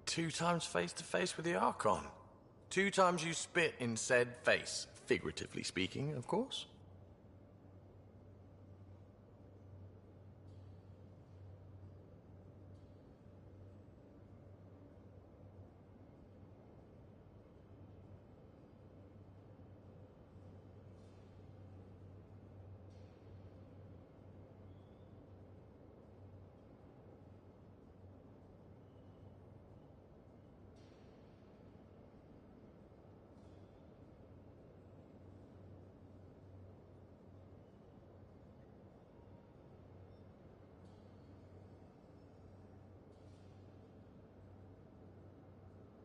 2 times face-to-face with the Archon. 2 times you spit in said face. Figuratively speaking, of course.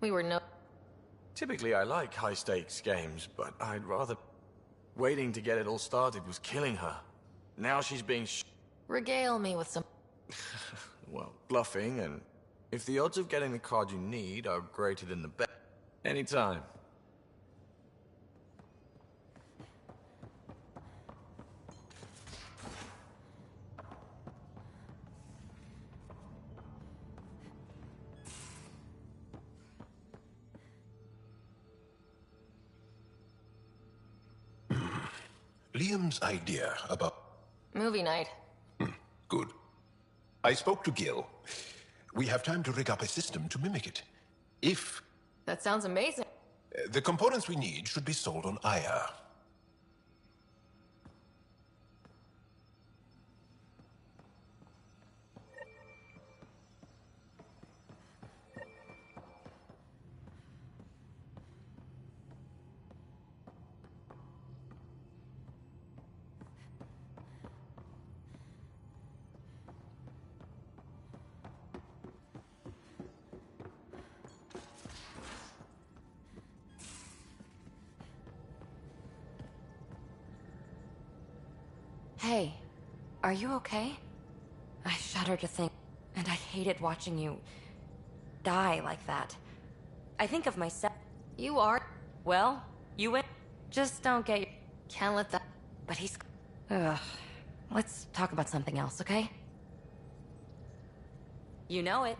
We were no...
Typically, I like high-stakes games, but I'd rather... Waiting to get it all started was killing her. Now she's being
Regale me with some...
well, bluffing, and if the odds of getting the card you need are greater than the bet... Anytime.
Liam's idea about...
Movie night.
Good. I spoke to Gil. We have time to rig up a system to mimic it. If...
That sounds amazing.
The components we need should be sold on Aya.
Hey, are you okay? I shudder to think, and I hated watching you die like that. I think of myself.
You are...
Well, you win. Just don't get...
Can't let that...
But he's... Ugh. Let's talk about something else, okay? You know it.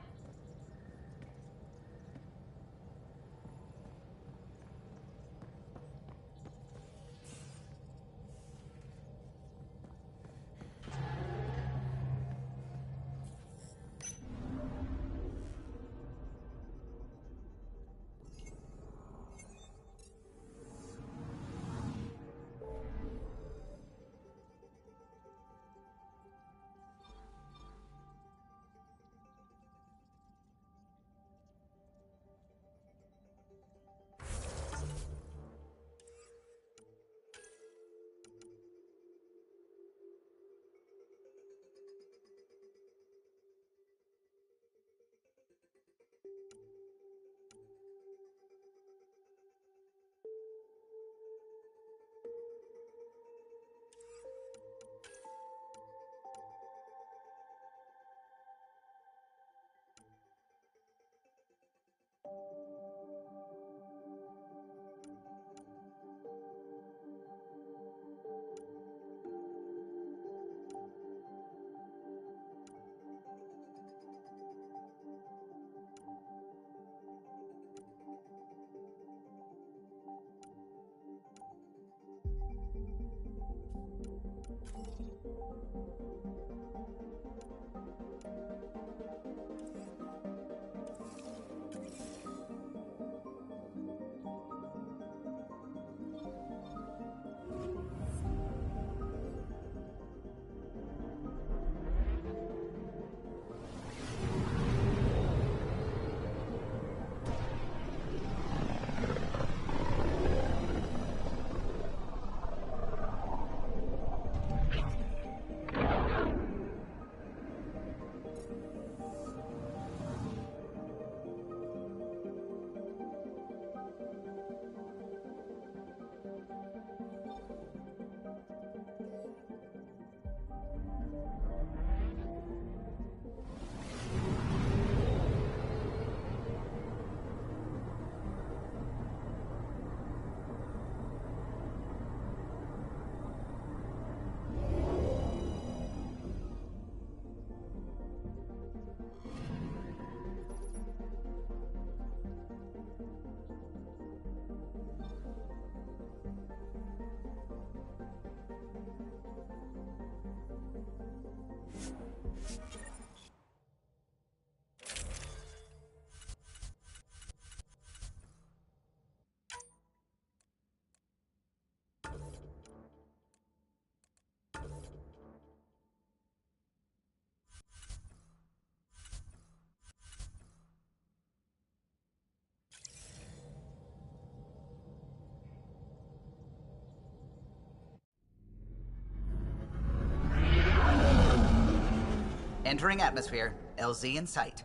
Entering atmosphere. LZ in sight.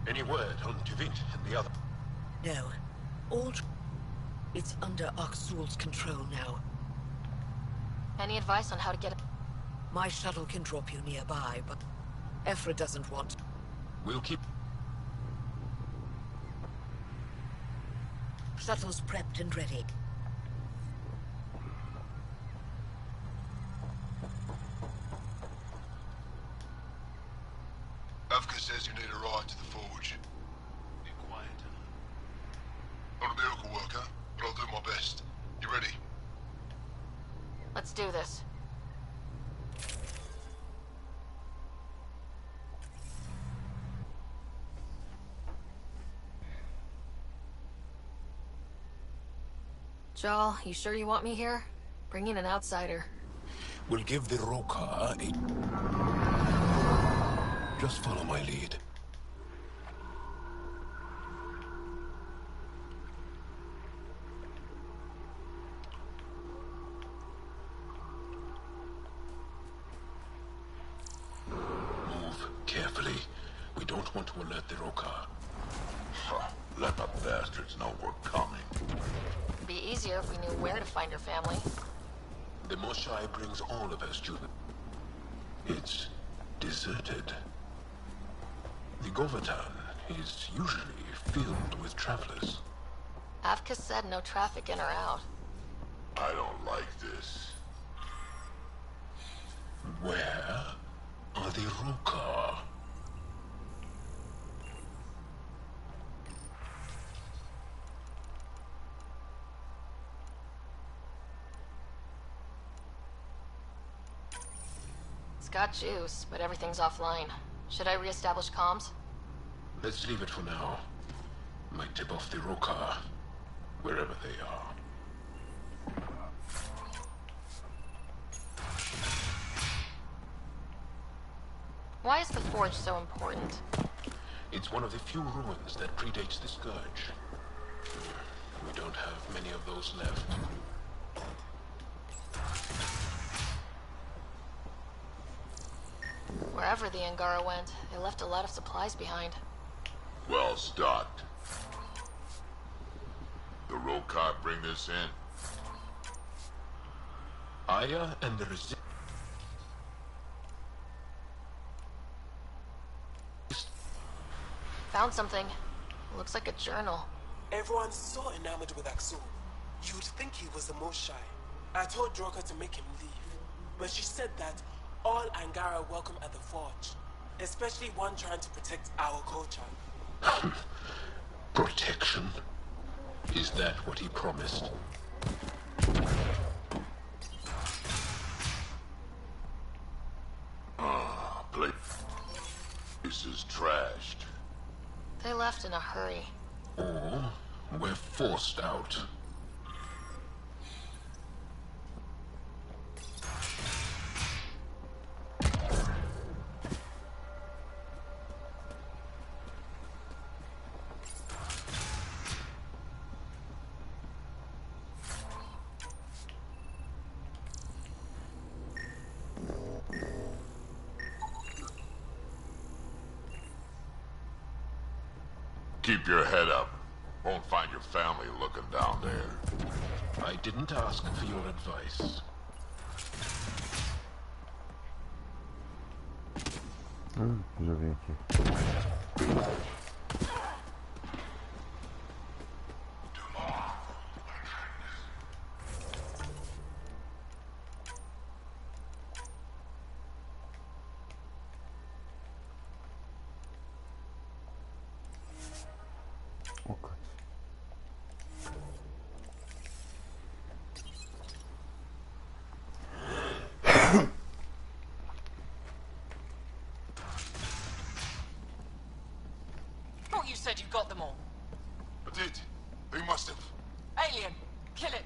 Any word on Tuvint and the other?
No. It's under Aksul's control now.
Any advice on how to get it?
My shuttle can drop you nearby, but Ephra doesn't want...
We'll keep...
Shuttle's prepped and ready.
Avka says you need a ride to the forge. Be quiet. Not a miracle worker, but I'll do my best. You ready?
Let's do this. Jal, you sure you want me here? Bring in an outsider.
We'll give the Roka a... Just follow my lead. Move carefully. We don't want to alert the Roka.
Let the bastards know we're coming.
It'd be easier if we knew where to find her family.
The Moshai brings all of her students. It's deserted. The Govatan is usually filled with travelers.
Avka said no traffic in or out.
I don't like this.
Where are the Roka?
It's got juice, but everything's offline. Should I reestablish comms?
Let's leave it for now. Might tip off the Roka, wherever they are.
Why is the forge so important?
It's one of the few ruins that predates the Scourge. We don't have many of those left.
Wherever the Angara went, they left a lot of supplies behind.
Well stocked. The Roka bring this in.
Aya and the Resist.
Found something. Looks like a journal.
Everyone's so enamored with Aksul. You'd think he was the most shy. I told Droka to make him leave, but she said that all Angara welcome at the forge, especially one trying to protect our culture.
Protection? Is that what he promised?
This is trashed.
They left in a hurry.
Or we're forced out.
Keep your head up. Won't find your family looking down there.
I didn't ask for your advice.
Já vim aqui.
Thought you said you got them all.
I did. They must have.
Alien, kill it.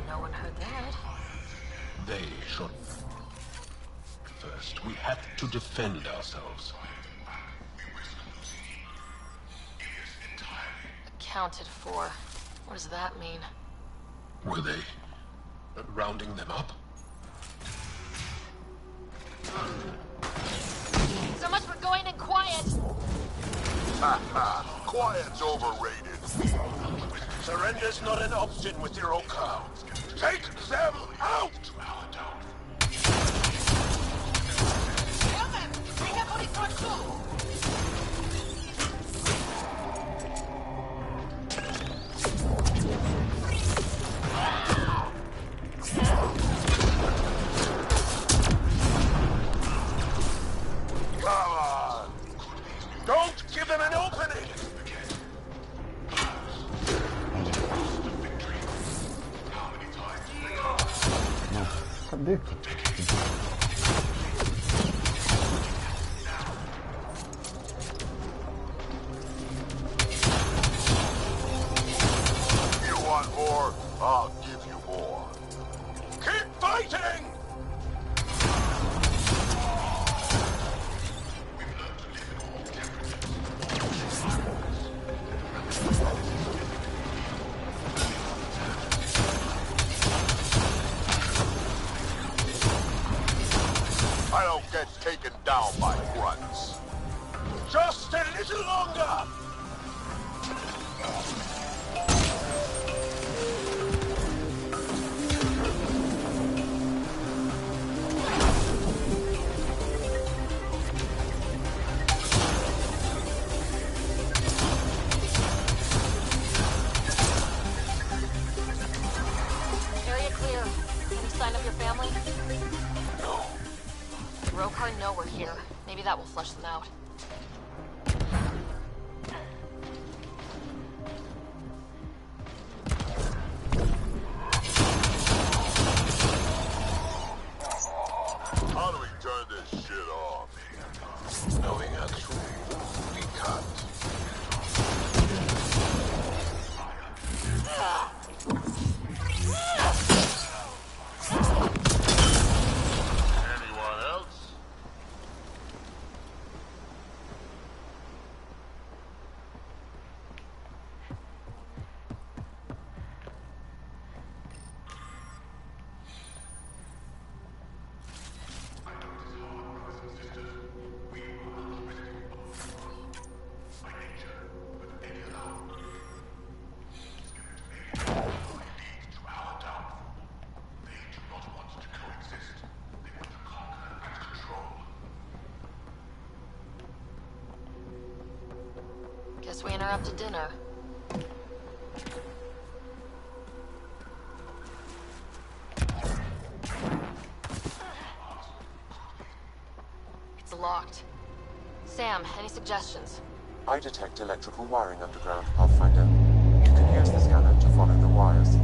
No one heard that.
They should. First, we have to defend ourselves.
Accounted for. What does that mean?
Were they rounding them up?
So much for going in quiet!
Ha ha! Quiet's overrated.
Surrender's not an option with your Okao. Take them out!
Come on!
Don't give them an opening!
Cadê?
You want more? I'll give you more.
Keep fighting!
I don't get taken down by grunts.
Just a little longer!
Area clear. Any sign of your family?
No.
Rokar know we're here. Maybe that will flush them out.
How do we turn this shit off?
Knowing Axel, we can't.
Anyone else?
Guess we interrupted dinner. It's locked. Sam, any suggestions?
I detect electrical wiring underground, Pathfinder. You can use the scanner to follow the wires.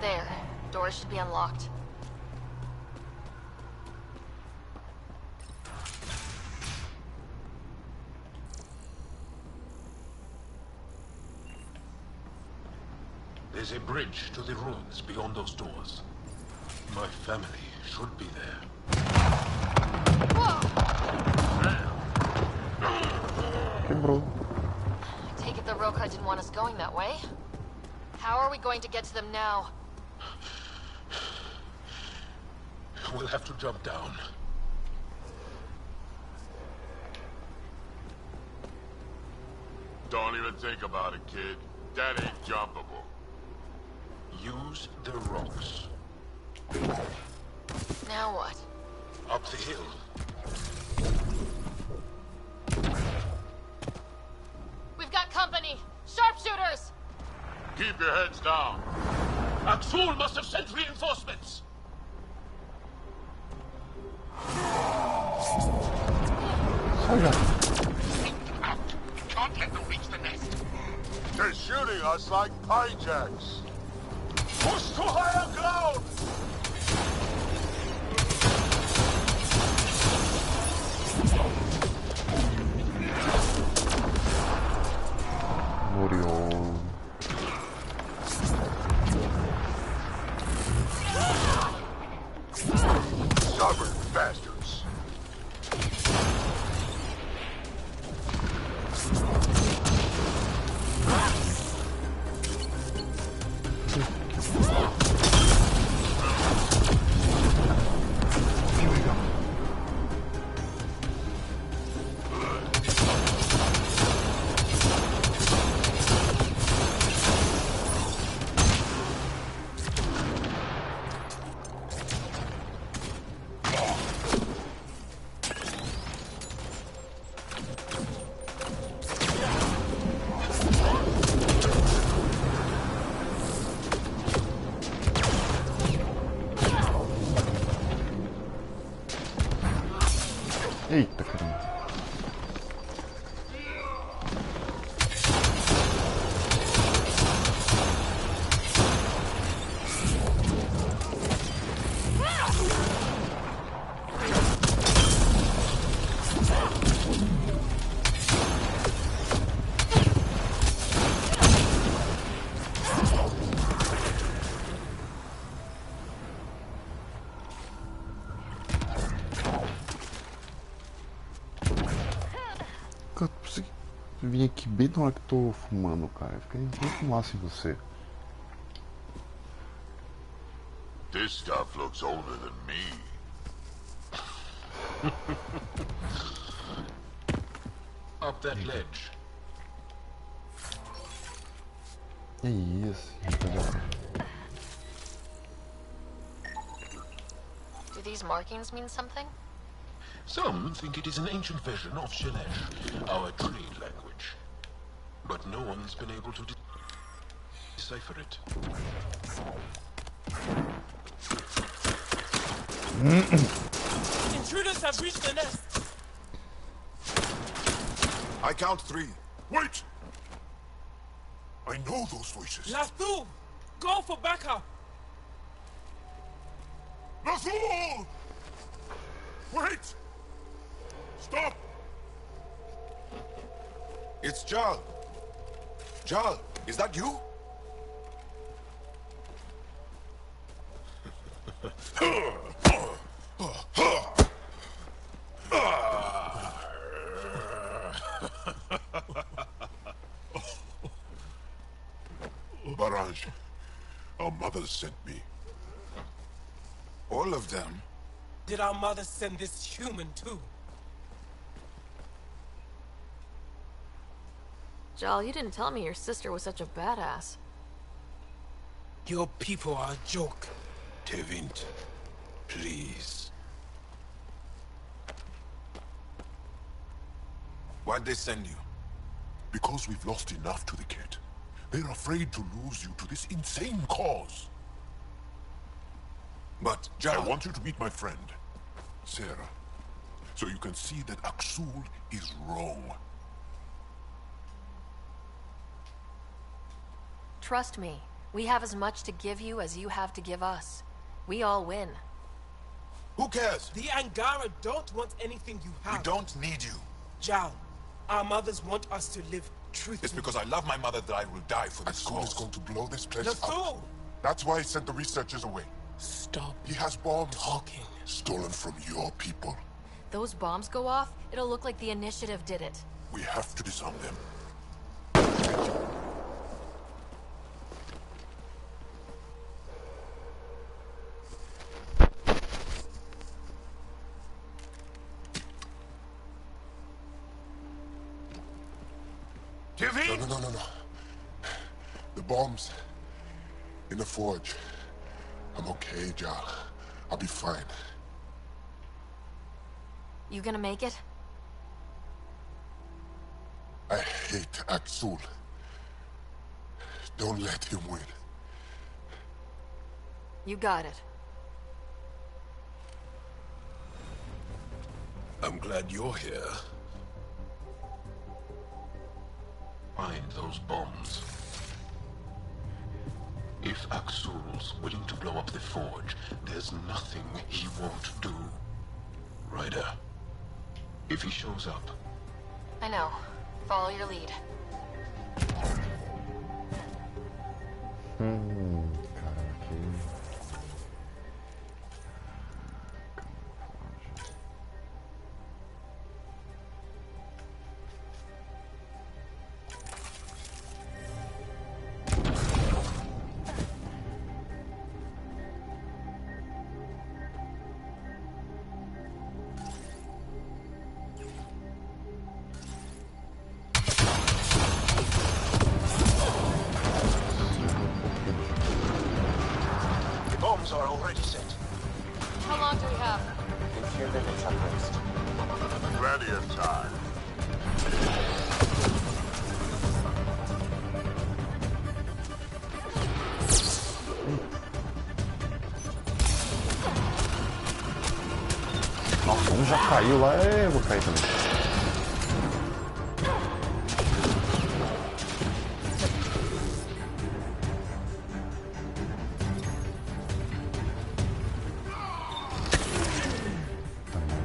There. Doors should be unlocked.
There's a bridge to the ruins beyond those doors. My family should be there.
Quebrou.
I take it the Rokai didn't want us going that way. How are we going to get to them now?
We'll have to jump down.
Don't even think about it, kid. That ain't jumpable.
Use the rocks.
Now what?
Up the hill.
We've got company! Sharpshooters!
Keep your heads down.
Aksul must have sent reinforcements!
Can't let them reach the nest. They're shooting us like hijacks. Push to higher ground!
Murió.
Stubborn bastards.
Eita, caramba. Eu consegui vir aqui bem na hora que tô fumando, cara. Eu fiquei bem fumaça em você.
This stuff looks older than me.
Up that ledge.
É isso, rapaziada.
Do these markings mean something?
Some think it is an ancient version of Shelesh, our trade language. But no one's been able to decipher it.
Intruders have reached the nest.
I count 3. Wait! I know those voices.
Lathul, go for backup.
Lathul! Wait! Stop! It's Jal. Jal, is that you? Barrage, our mothers sent me. All of them?
Did our mother send this human too?
Jal, you didn't tell me your sister was such a badass.
Your people are a joke.
Tevint, please.
Why'd they send you? Because we've lost enough to the kid. They're afraid to lose you to this insane cause. But, Jal, I want you to meet my friend, Sarah, so you can see that Aksul is wrong.
Trust me, we have as much to give you as you have to give us. We all win.
Who cares?
The Angara don't want anything you have.
We don't need you.
Jal, our mothers want us to live truth.
It's because I love my mother that I will die for this cause.
is going to blow this place
Yasu!
up. That's why he sent the researchers away.
Stop.
He has bombs.
Talking.
Stolen from your people.
Those bombs go off, it'll look like the Initiative did it.
We have to disarm them. No. The bombs in the forge. I'm okay, Jal. I'll be fine.
You gonna make it?
I hate Axul. Don't let him win.
You got it.
I'm glad you're here. Find those bombs. If Axul's willing to blow up the forge, there's nothing he won't do. Ryder, if he shows up...
I know. Follow your lead.
Cara, aqui.
Bombs are already set.
How long do we have?
In 2 minutes at most.
Plenty of time.
Nossa, um já caiu lá, eu vou cair também.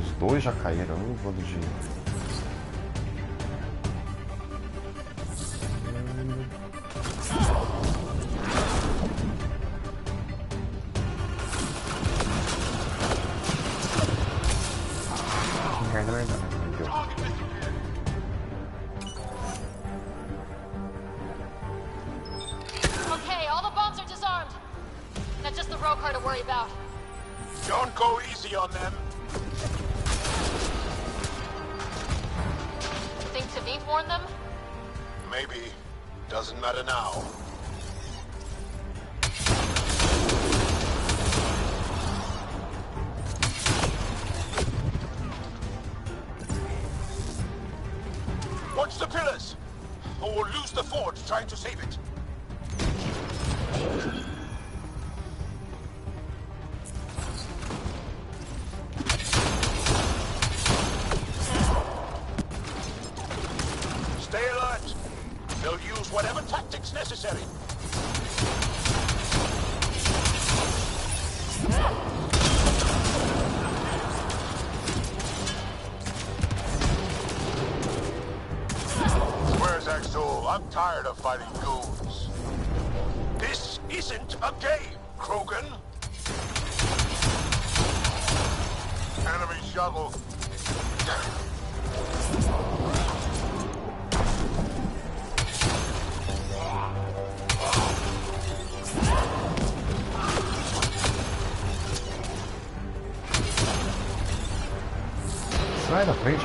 Os dois já caíram, eu vou de...
Okay, all the bombs are disarmed. Now just the rogue car to worry about.
Don't go easy on them.
Think Tavit warned them?
Maybe. Doesn't matter now. Watch the pillars! Or we'll lose the forge trying to save it. Stay alert. They'll use whatever tactics necessary. Where's Axel? I'm tired of fighting goons. This isn't a game, Krogan. Enemy shuttle.
Sai da frente.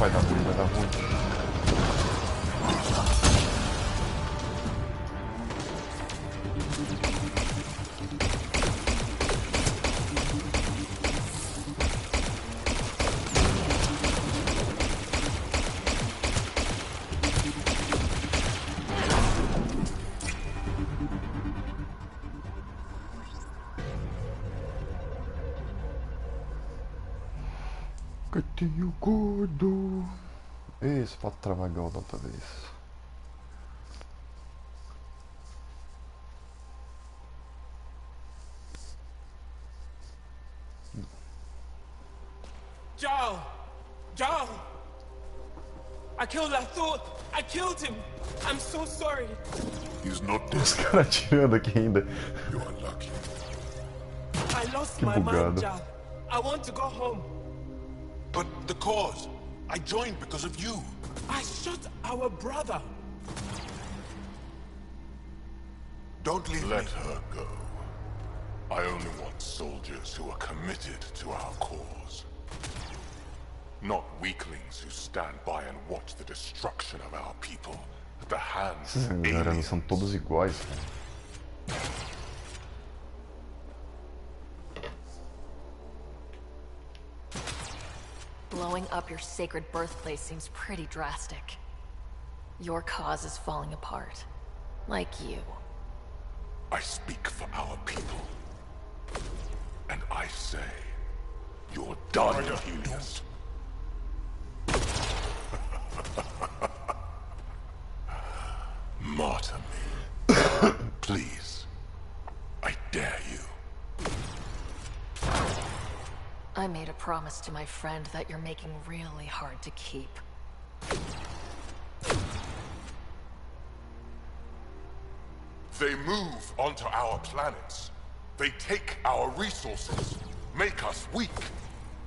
vai dar ruim, vai dar ruim. Gatinho gordo. Esse pode travar igual da outra vez.
Jarl! Jarl! I killed Lathor! I killed him! I'm so sorry!
He's not dead.
Os caras atirando aqui ainda.
You are lucky.
I lost
Que
my mind,
bugado.
Jarl. I want to go home.
But the cause. I joined because of you.
I shot our brother.
Don't leave
Let
me.
her go. I only want soldiers who are committed to our cause. Not weaklings who stand by and watch the destruction of our people at the hands
Esses
of
angaranos
aliens.
são todos iguais, cara.
Blowing up your sacred birthplace seems pretty drastic. Your cause is falling apart. Like you.
I speak for our people. And I say, you're done, Helios. Martyr me. Please. I dare you.
I made a promise to my friend that you're making really hard to keep.
They move onto our planets. They take our resources, make us weak.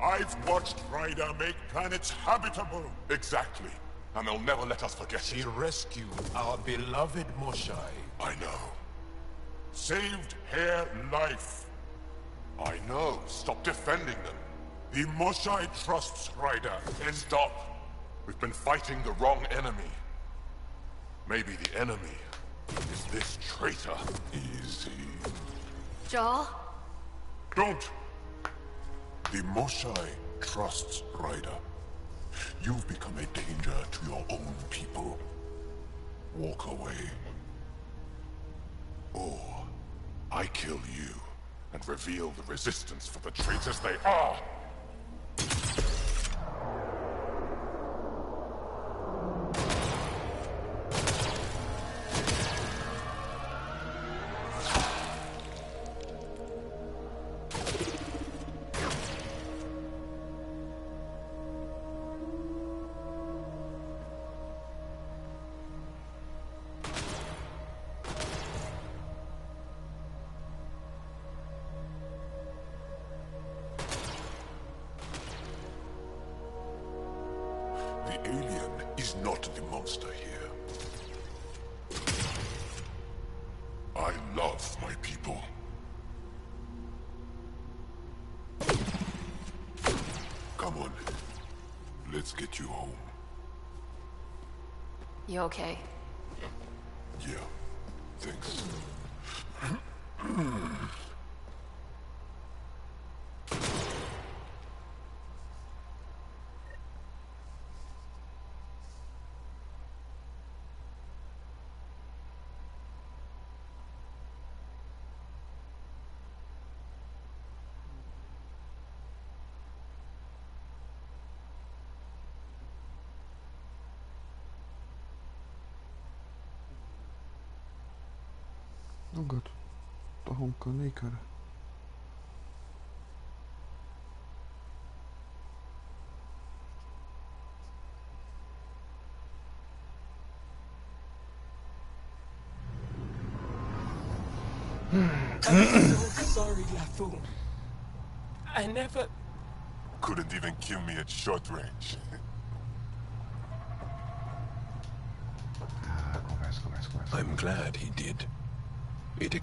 I've watched Ryder make planets habitable. Exactly. And they'll never let us forget it.
He rescued our beloved Moshai.
I know. Saved her life. I know. Stop defending them. The Moshai trusts Ryder. And stop. We've been fighting the wrong enemy. Maybe the enemy is this traitor. Easy.
Jarl?
Don't! The Moshai trusts Ryder. You've become a danger to your own people. Walk away. Or I kill you and reveal the resistance for the traitors they are! The alien is not the monster here. I love my people. Come on. Let's get you home.
You okay?
Yeah. Thanks.
Ô gato, tá roncando aí, cara.
I'm so sorry, Lathor. I never...
Couldn't even kill me at short range.
Conversa.
I'm glad he did. It...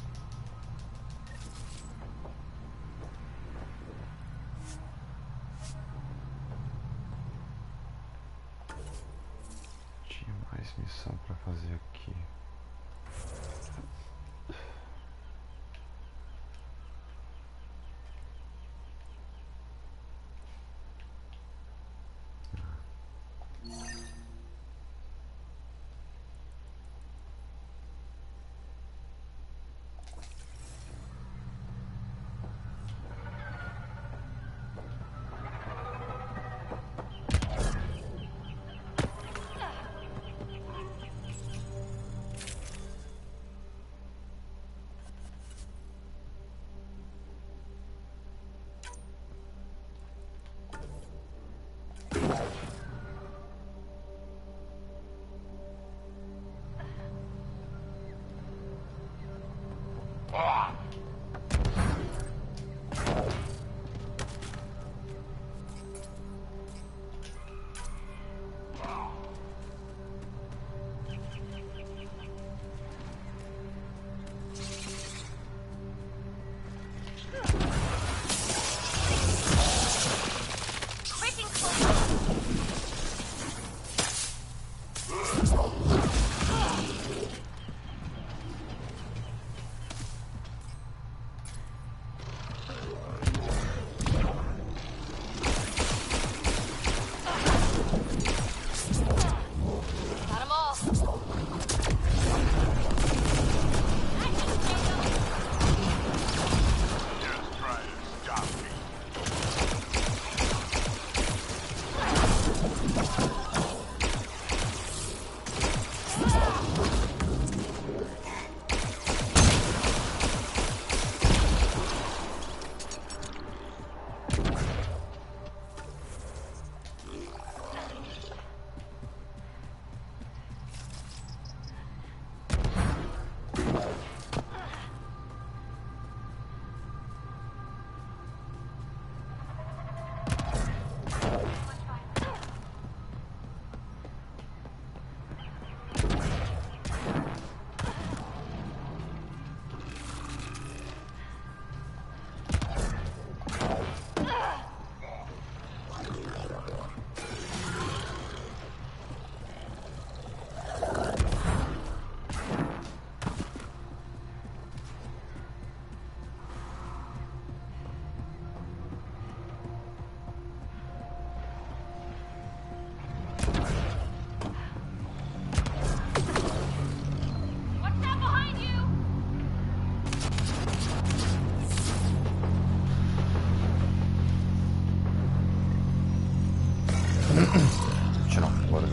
Tirar fora.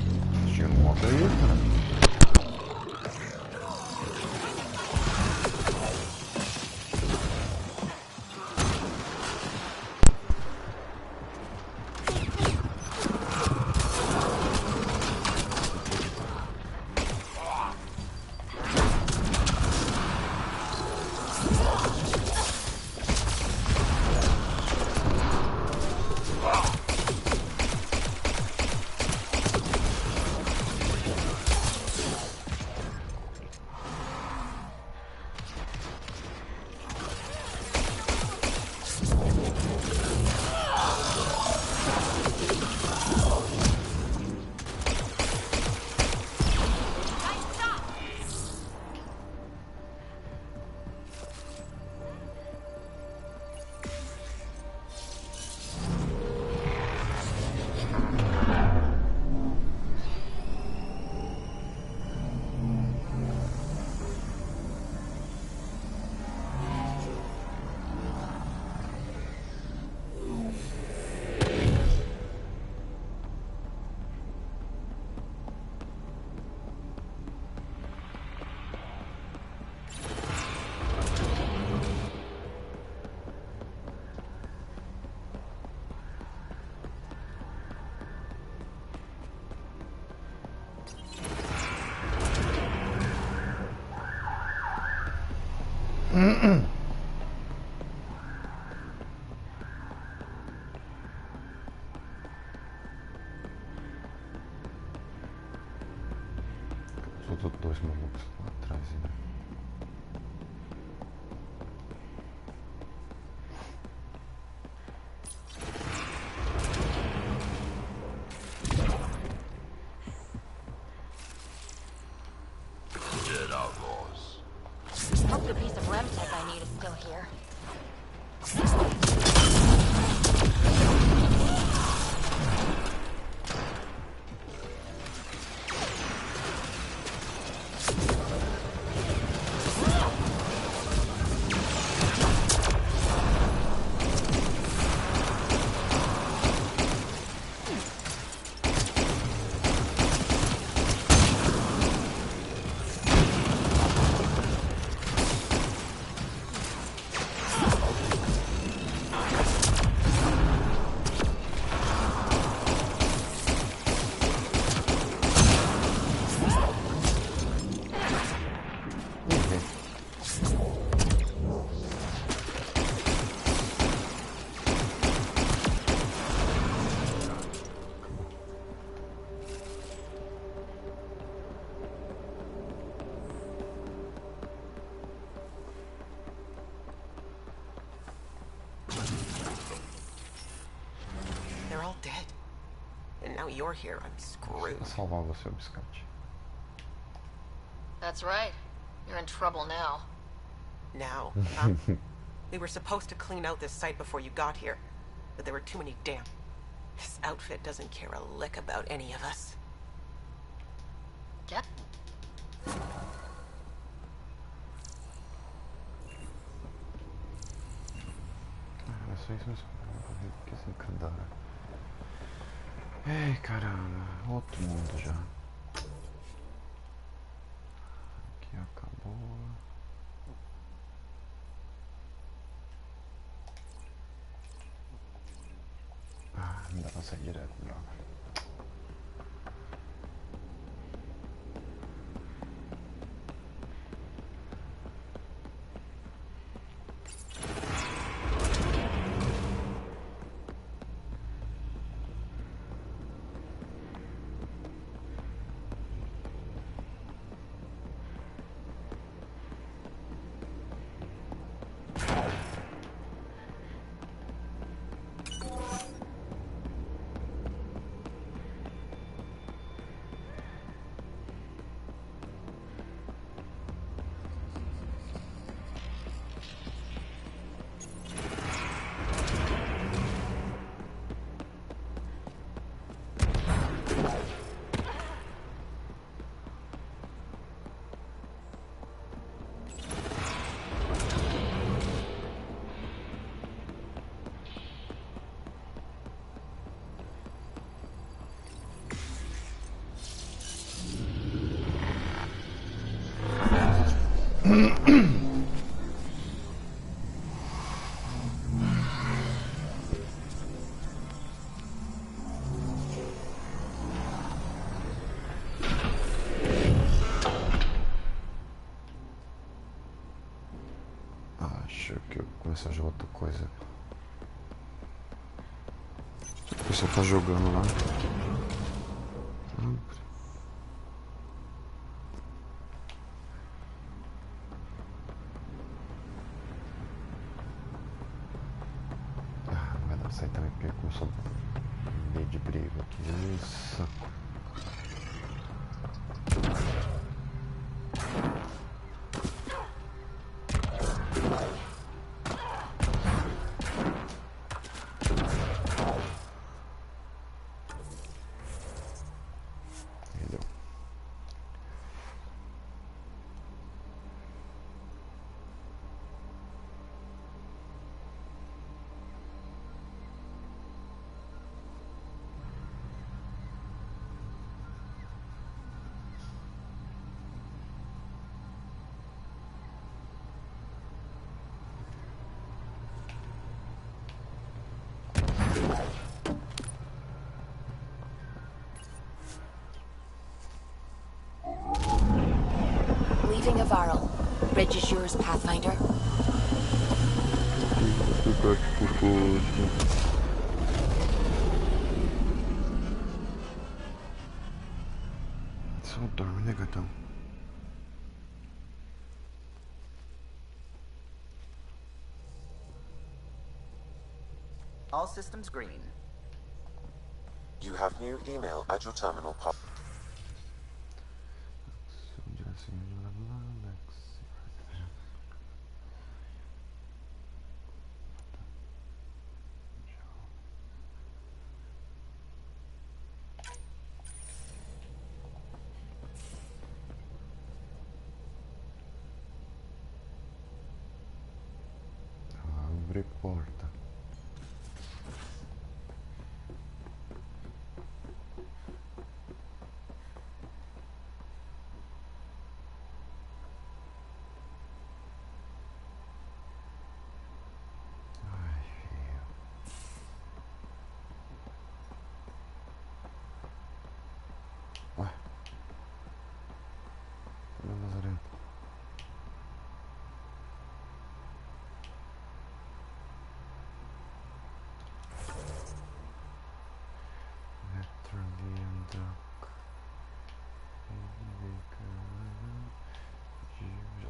Tinha um modo aí, cara. Os outros dois malucos lá atrás, né?
Get outlaws.
Hope the piece of Remtech I need is still here.
They're all dead. And now you're here, I'm screwed.
Vou salvar você, o biscate.
That's right. You're in trouble now.
Now, huh? We were supposed to clean out this site before you got here, but there were too many damn... This outfit doesn't care a lick about any of us.
Yep.
É só isso mesmo. Que esse cadáver. Ei, caramba. Outro mundo já. Aqui acabou. Ah, não dá pra sair direto, droga. Deixa eu que eu comece a jogar outra coisa. O pessoal tá jogando lá. Ah, não vai dar certo também porque começou a meio de briga aqui. Isso.
Leaving a Varl. Bridge is yours, Pathfinder.
Só dorme, né, gatão?
All systems green.
You have new email at your terminal.
Abre porta.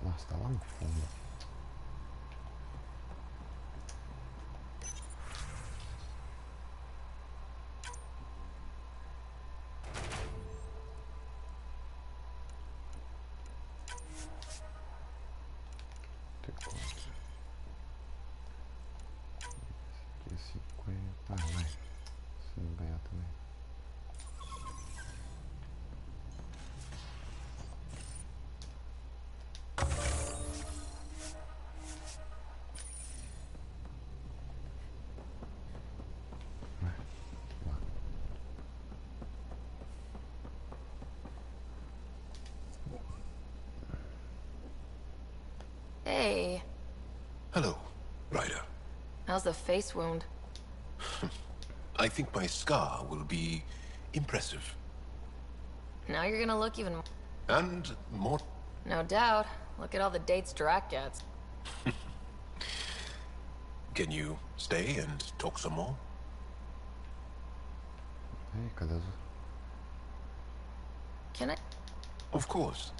Nossa, tá lá no fundo. Aqui é 50. Ah, vai. Se não ganhar também.
Hey.
Hello, Ryder.
How's the face wound?
I think my scar will be impressive.
Now you're gonna look even...
And more...
No doubt. Look at all the dates Drac gets.
Can you stay and talk some more?
Hey, cadê as...
Can I?
Of course.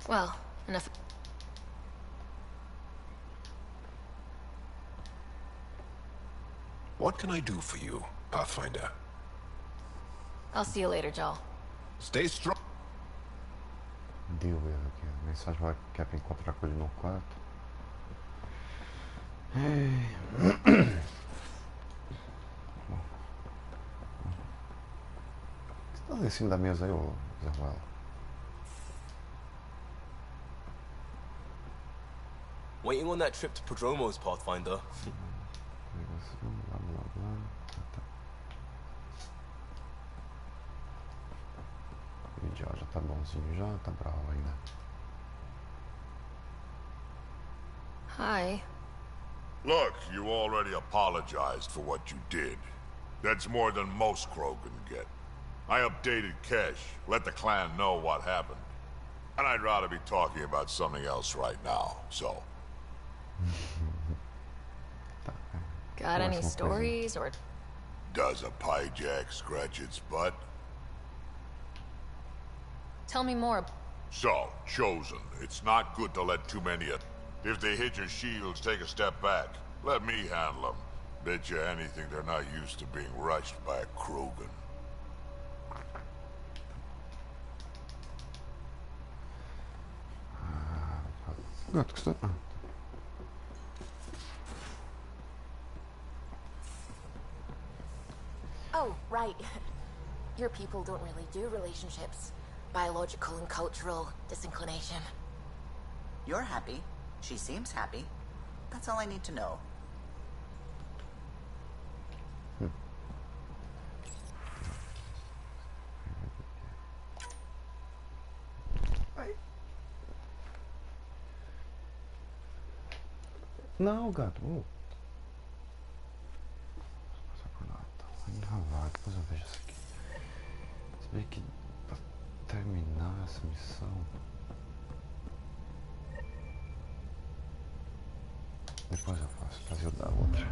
Well, enough...
What can I do for you, Pathfinder?
I'll see you later, Joel.
Stay strong.
Deal with aqui. A mensagem vai que é pra encontrar com ele no quarto. O que você tá em cima da mesa aí, ô Zé Ruela?
Waiting on that trip to Prodromos, Pathfinder.
Blá, blá, blá. Tá. O vídeo já tá bonzinho, já tá bravo ainda.
Hi.
Look, you already apologized for what you did. That's more than most Krogan get. I updated Kesh, let the clan know what happened. And I'd rather be talking about something else right now, so...
Got any stories or...
Does a pie jack scratch its butt?
Tell me more.
So, Chosen, it's not good to let too many if they hit your shields, take a step back. Let me handle them. Bet you anything they're not used to being rushed by a Krogan.
Oh, right. Your people don't really do relationships. Biological and cultural disinclination.
You're happy. She seems happy. That's all I need to know.
Não, gato. Vou passar por lá. Tá lá enravado. Depois eu vejo isso aqui. Se bem que pra terminar essa missão. Depois eu faço pra ajudar a outra.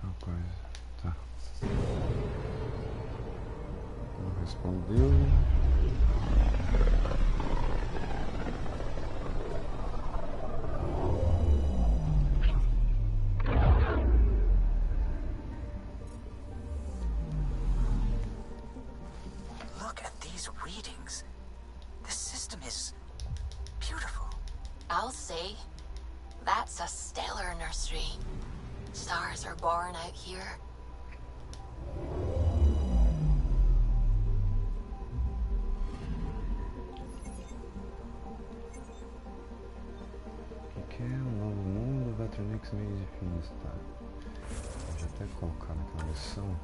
Uma coisa. Tá. Não respondeu.
I'll say, that's a stellar nursery. Stars are born out here.
O que é um novo mundo? Vetronix meios de fins, tá? Pode até colocar naquela missão.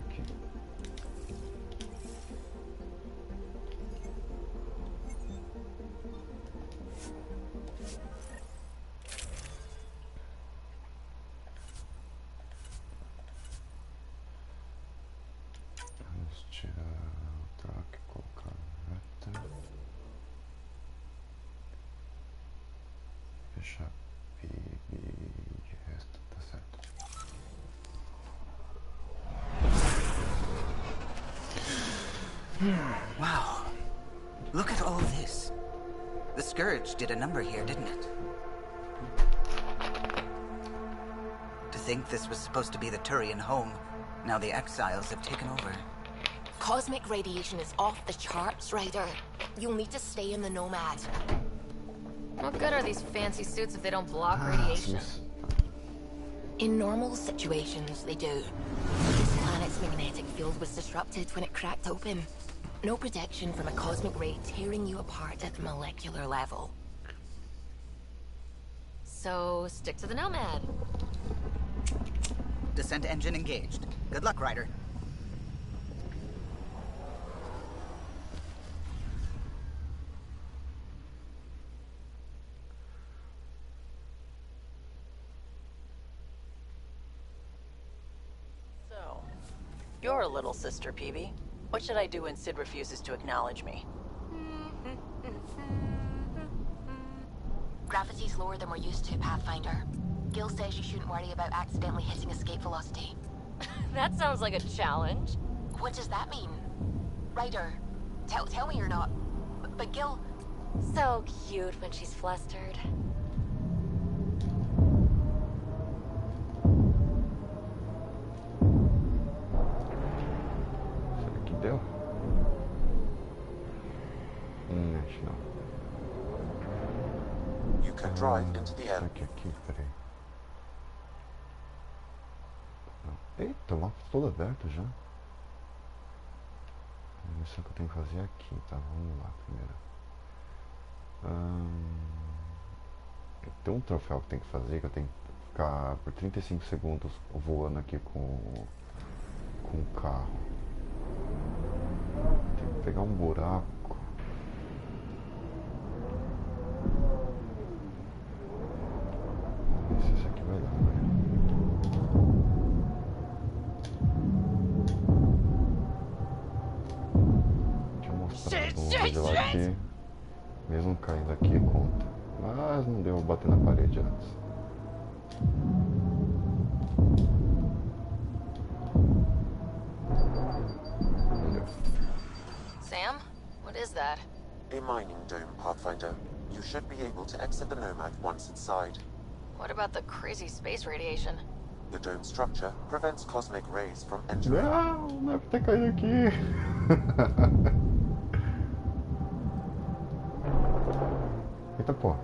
Aqui. Vamos tirar o troca e colocar Veta. Fechar PIB e de resto tá certo.
Wow. Look at all this. The Scourge did a number here, didn't it? To think this was supposed to be the Turian home. Now the Exiles have taken over.
Cosmic radiation is off the charts, Ryder. You'll need to stay in the Nomad.
What good are these fancy suits if they don't block radiation?
In normal situations, they do. This planet's magnetic field was disrupted when it cracked open. No protection from a cosmic ray tearing you apart at the molecular level.
So, stick to the Nomad.
Descent engine engaged. Good luck, Ryder.
So, you're a little sister, Peavy. What should I do when Sid refuses to acknowledge me?
Gravity's lower than we're used to, Pathfinder. Gil says you shouldn't worry about accidentally hitting escape velocity.
That sounds like a challenge.
What does that mean? Ryder, tell me you're not... But Gil...
So cute when she's flustered.
Será que deu? Acho não.
You can drive into the end.
Aqui, peraí. Eita, o mapa todo aberto já. A missão que eu tenho que fazer é aqui, tá? Vamos lá primeiro. Tem um troféu que tem que fazer, que eu tenho que ficar por 35 segundos voando aqui com o carro. Tem que pegar um buraco. de lá que, mesmo caindo aqui, conta. Mas não deu bater na parede antes.
Sam, what is that?
A mining dome, Pathfinder. You should be able to exit the Nomad once inside.
What about the crazy space radiation?
The dome structure prevents cosmic rays from entering.
Não é pra ter caído aqui. Eita porra.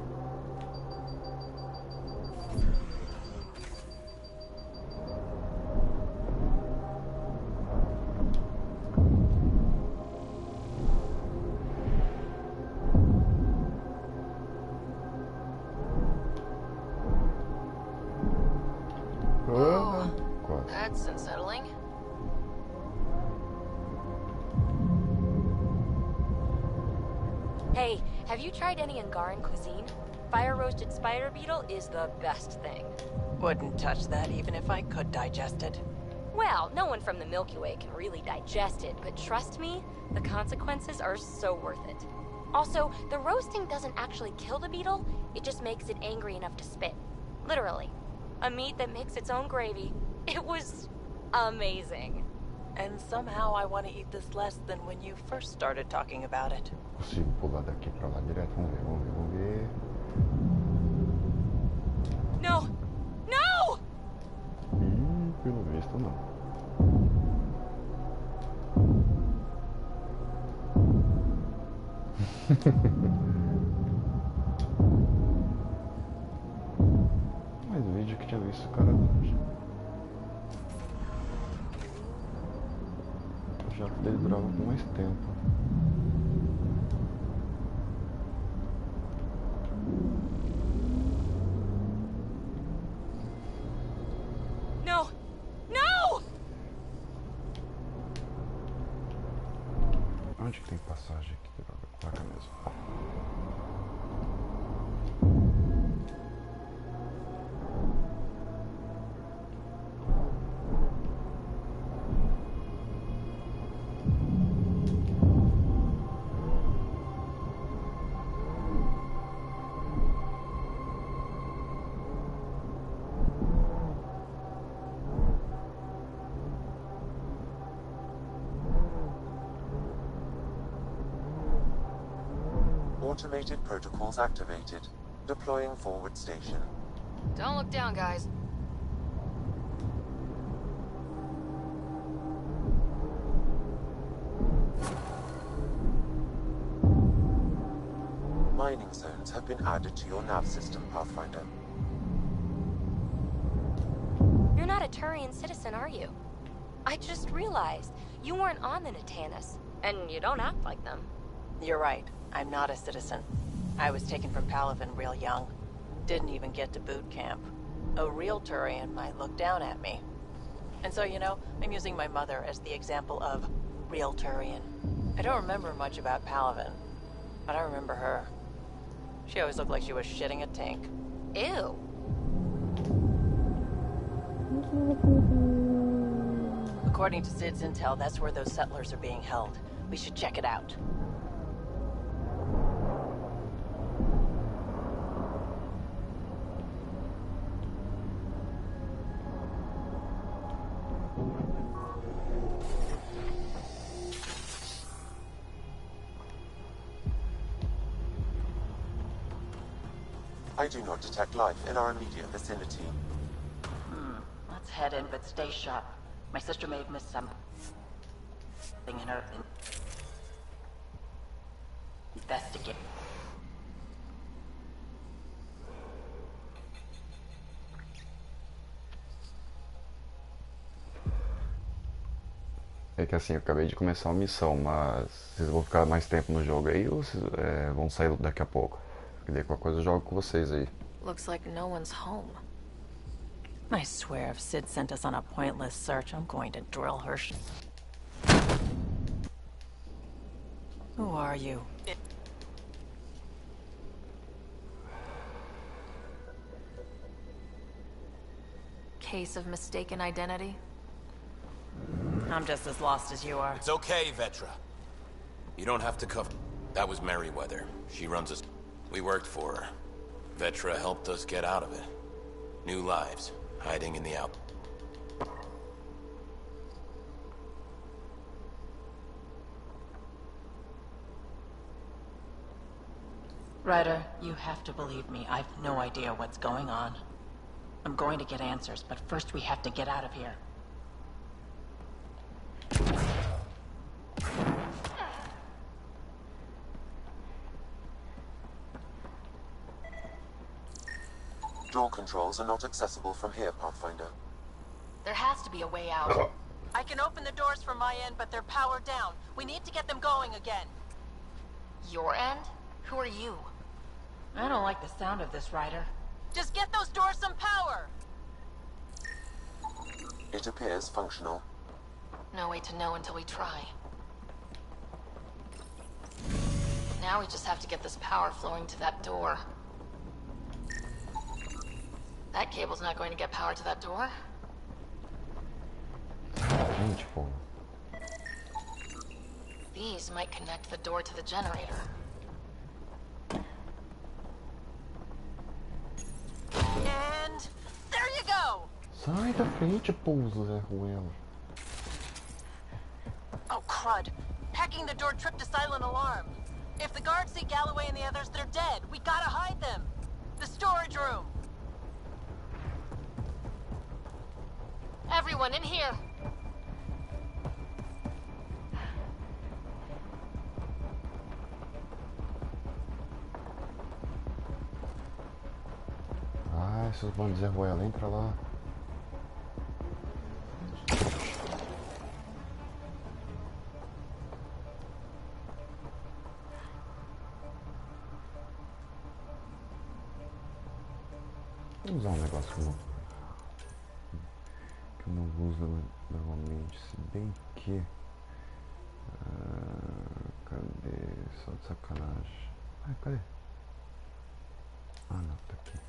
That's unsettling.
Hey, have you tried any Angaran cuisine? Fire-roasted spider beetle is the best thing.
Wouldn't touch that even if I could digest it.
Well, no one from the Milky Way can really digest it, but trust me, the consequences are so worth it. Also, the roasting doesn't actually kill the beetle, it just makes it angry enough to spit. Literally. A meat that makes its own gravy. It was amazing.
And somehow I want to eat this less than when you first started talking about it.
Consigo pular daqui pra lá direto. Vamos ver.
No! No!
Pelo visto não. Mais vídeo que tinha visto o cara longe. Já ele durava por mais tempo.
No! No!
Onde que tem passagem aqui? Droga, pra cá mesmo.
Automated protocols activated. Deploying forward station.
Don't look down, guys.
Mining zones have been added to your nav system, Pathfinder.
You're not a Turian citizen, are you? I just realized you weren't on the Natanus, and you don't act like them.
You're right. I'm not a citizen. I was taken from Palaven real young. Didn't even get to boot camp. A real Turian might look down at me. And so, you know, I'm using my mother as the example of real Turian. I don't remember much about Palaven, but I remember her. She always looked like she was shitting a tank.
Ew.
According to Sid's intel, that's where those settlers are being held. We should check it out.
I do not detect life in our immediate vicinity.
Let's head in, but stay sharp. My sister may have missed something in her... Investigate.
É que assim, eu acabei de começar uma missão, mas vocês vão ficar mais tempo no jogo aí ou vocês vão sair daqui a pouco? Porque daí qualquer coisa eu jogo com vocês aí.
Looks like no one's home.
I swear if Sid sent us on a pointless search, I'm going to drill her. Who are you?
Case of mistaken identity?
I'm just as lost as you are.
It's okay, Vetra. You don't have to cover... That was Merryweather. She runs us. We worked for her. Vetra helped us get out of it. New lives, hiding in the out.
Ryder, you have to believe me. I've no idea what's going on. I'm going to get answers, but first we have to get out of here.
Door controls are not accessible from here, Pathfinder.
There has to be a way out.
I can open the doors from my end, but they're powered down. We need to get them going again.
Your end? Who are you?
I don't like the sound of this, Ryder. Just get those doors some power!
It appears functional.
No way to know until we try. Now we just have to get this power flowing to that door. That cable's not going to get power to that door. These might connect the door to the generator.
And there you go!
Sai da frente, pouso, Zé Ruela.
Oh, crud. Hacking the door tripped a silent alarm. If the guards see Galloway and the others, they're dead. We gotta hide them. The storage room.
Everyone in here!
Ah, esses bandos de Zé Ruela, vem pra lá. Vou usar um negócio que eu não uso normalmente, se bem que... cadê? Só de sacanagem. Ah, cadê? Ah, não, tá aqui.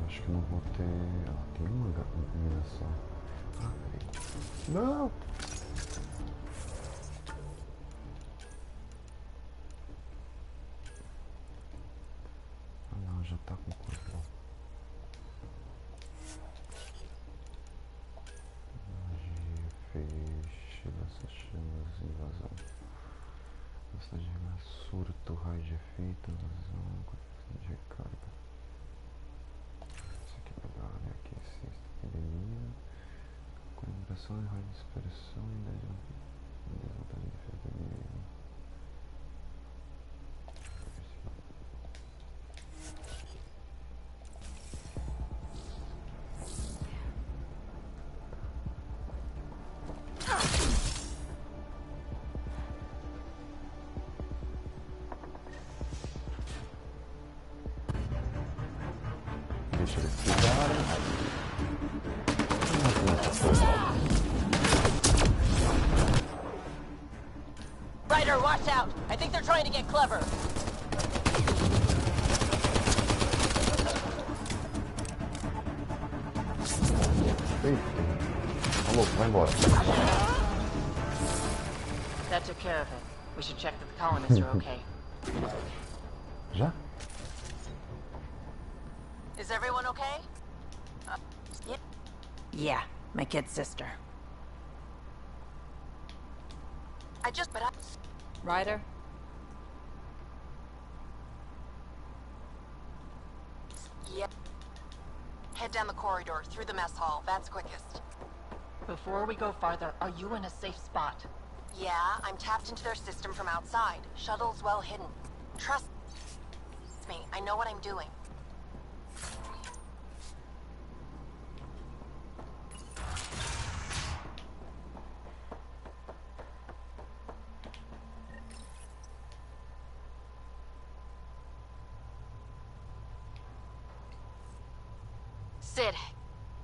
Acho que não vou ter... Ah, tem uma mina só. Ah, não! Ah, não, já tá com coisa. Magia, feixe, lança chamas, invasão. Velocidade de surto, raio de efeito, invasão, qualificação de recarga. Isso aqui é legal, né? Aqui, ciência, epidemia, colaboração e raio de dispersão, e desvantagem de defesa do inimigo. Deixa eles cuidarem.
Ryder, watch out! I think they're trying to get clever.
Eita. Tá louco, vai embora.
That took care of it. We should check that the colonists are okay.
Já?
Is everyone okay? Yeah, my kid's sister.
Ryder?
Yeah. Head down the corridor, through the mess hall. That's quickest. Before we go farther, are you in a safe spot? Yeah, I'm tapped into their system from outside. Shuttle's well hidden. Trust me, I know what I'm doing.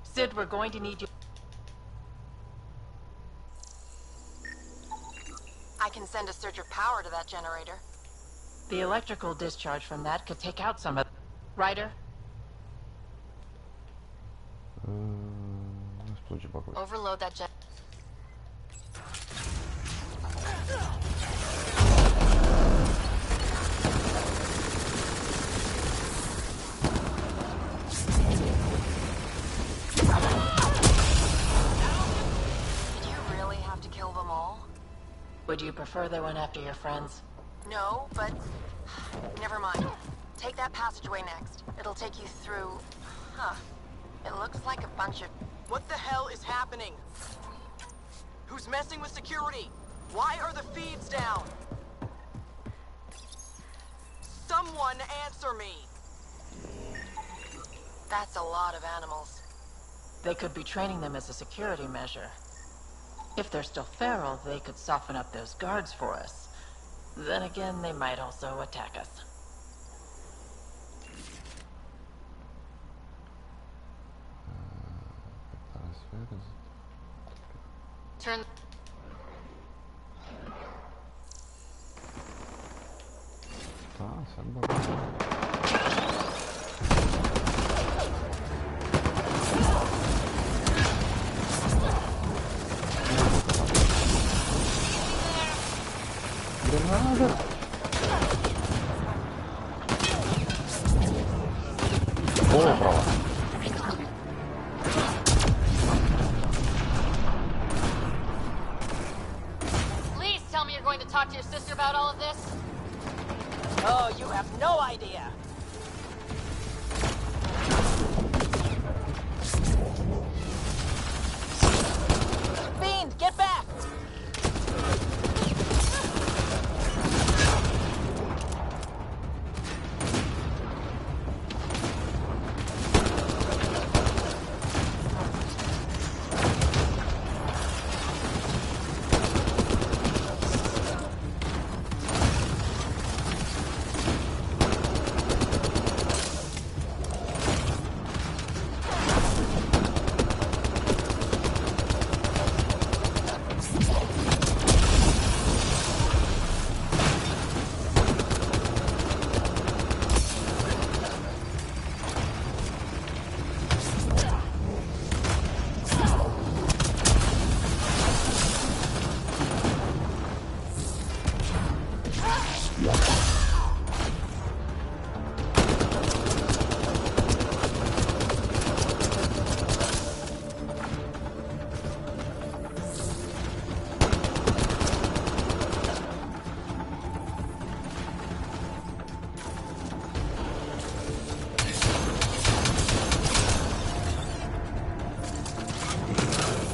Sid, we're going to need you. I can send a surge of power to that generator. The electrical discharge from that could take out some of... Ryder?
As explodir o bagulho.
Overload that jet.
Did you really have to kill them all?
Would you prefer they went after your friends?
No, but... Never mind. Take that passageway next. It'll take you through... Huh. It looks like a bunch of...
What the hell is happening? Who's messing with security? Why are the feeds down? Someone answer me!
That's a lot of animals.
They could be training them as a security measure. If they're still feral, they could soften up those guards for us. Then again, they might also attack us.
Turn.
Tá, sai do bagulho. Granada! Boa pra lá.
Please tell me you're going to talk to your sister about all of this.
Oh, you have no idea. Fiend, get back!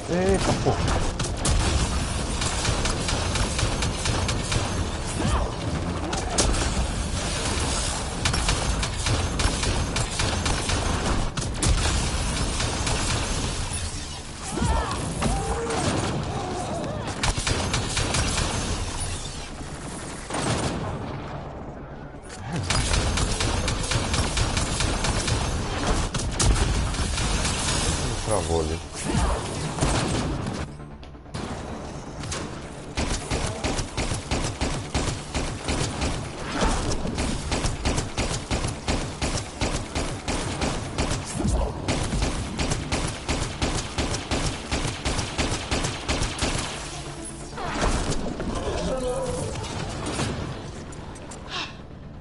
Eita, porra. Travou ali.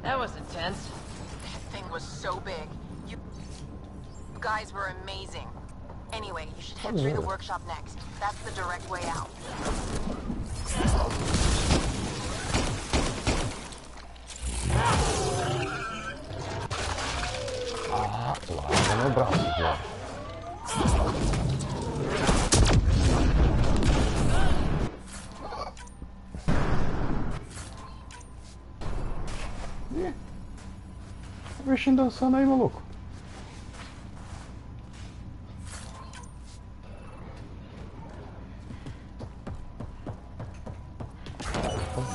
That was intense.
That thing was so big. You guys were amazing. Anyway, you should head through the workshop next. That's the direct way out.
Ah, larga meu braço, já. Ih, o bichinho dançando aí, maluco.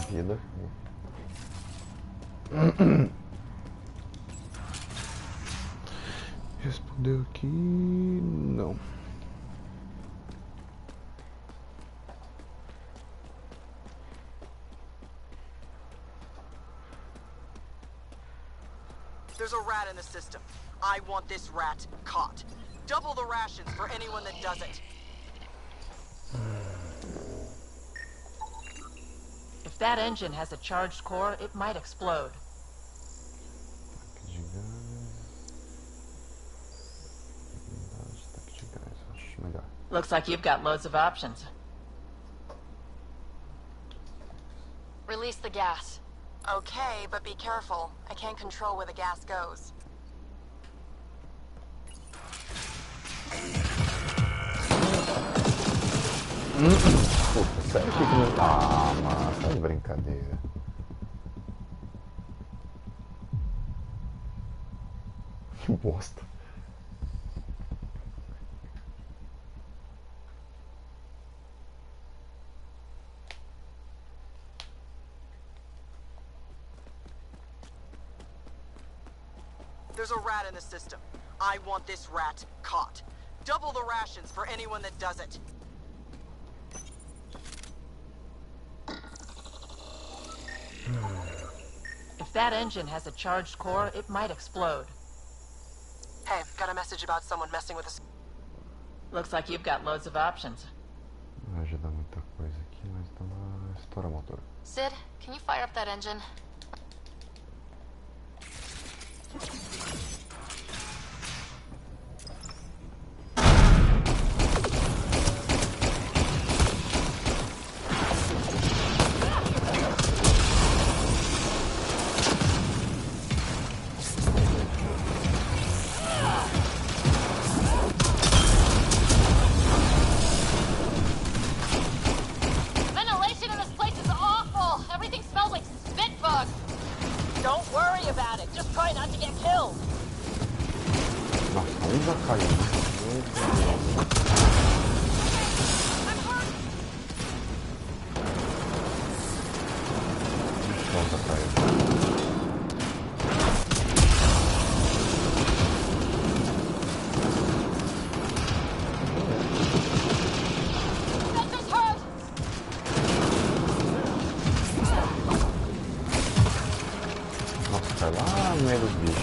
Vida. Respondeu aqui. Não.
There's a rat in the system. I want this rat caught. Double the rations for anyone that does it.
If that engine has a charged core, it might explode. Looks like you've got loads of options.
Release the gas.
Okay, but be careful. I can't control where the gas goes.
Puta, sério que não... Ah, mano, tá de brincadeira. Que bosta.
There's a rat in the system. I want this rat caught. Double the rations for anyone that does it.
If that engine has a charged core, it might explode.
Hey, got a message about someone messing with us.
Looks like you've got loads of options.
Não vai ajudar muita coisa aqui, mas dá uma estoura motor.
Sid, can you fire up that engine? Ventilation in this place is awful. Everything smells like spit bugs.
Don't worry about it. Just try not to get killed.
Nossa, um já caiu, né? Nossa, caiu. Nossa, cai lá no meio dos bichos.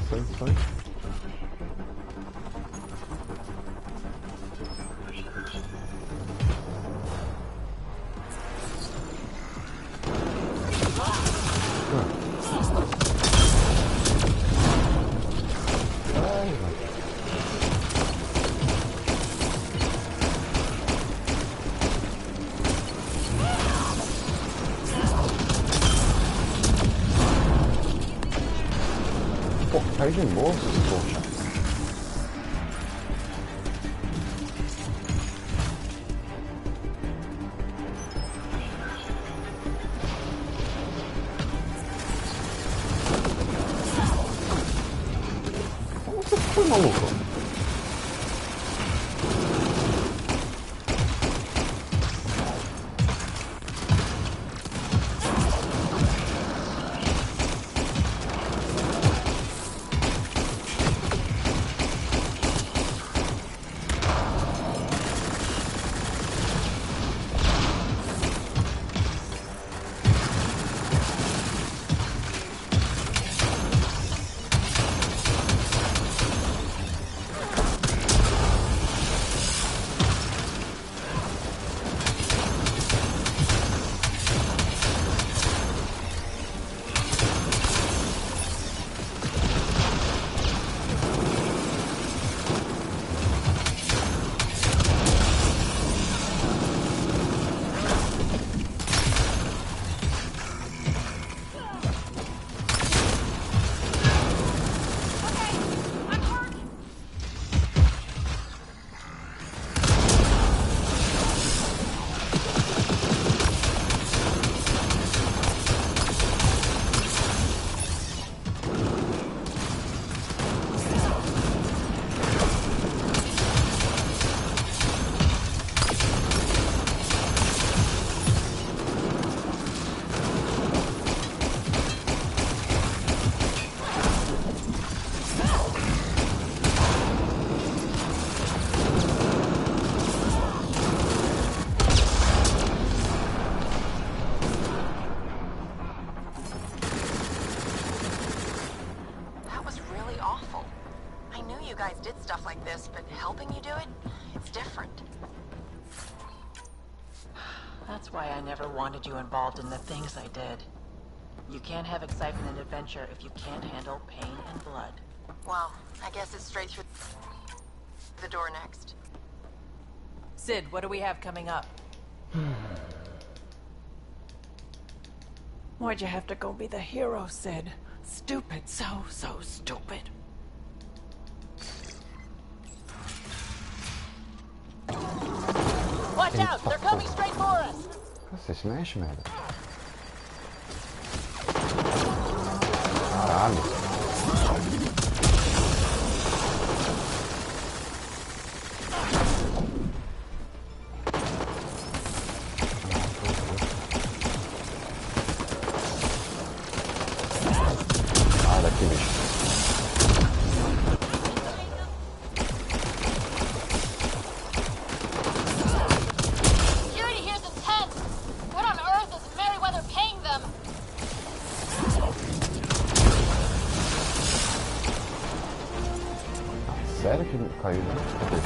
Muito sai. Pô, cai de novo, poxa. Como você foi, maluco?
knew you guys did stuff like this, but helping you do it, it's different.
That's why I never wanted you involved in the things I did. You can't have excitement and adventure if you can't handle pain and blood.
Well, I guess it's straight through the door next.
Sid, what do we have coming up? Why'd you have to go be the hero, Sid? Stupid, so stupid. Watch out! They're coming straight for us!
Você se mexe, merda. Caralho. Ah, daqui, bicho. Sério que caiu? Cadê?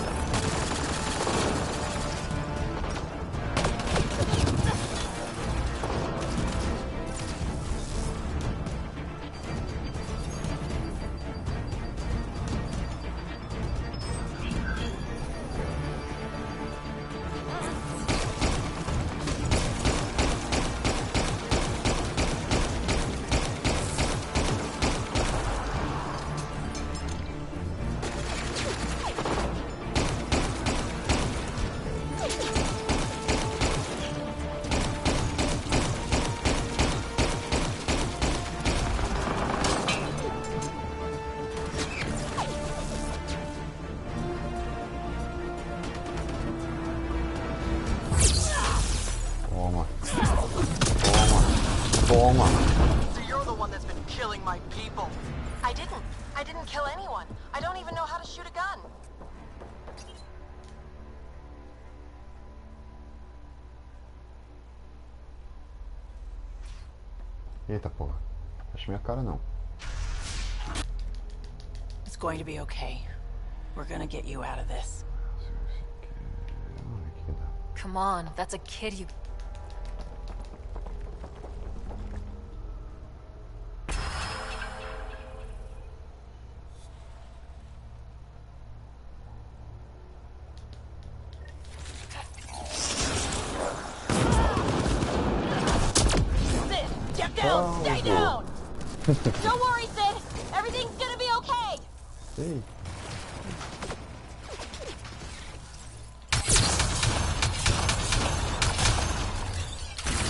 Toma.
So you're the one that's been killing my people. I didn't kill anyone. I don't even know how to shoot a gun.
Eita porra. Acho minha cara não.
It's going to be okay. We're gonna get you out of this.
Come on, that's a kid you...
Stay down! Don't worry, Sid! Everything's gonna be okay!
Sim.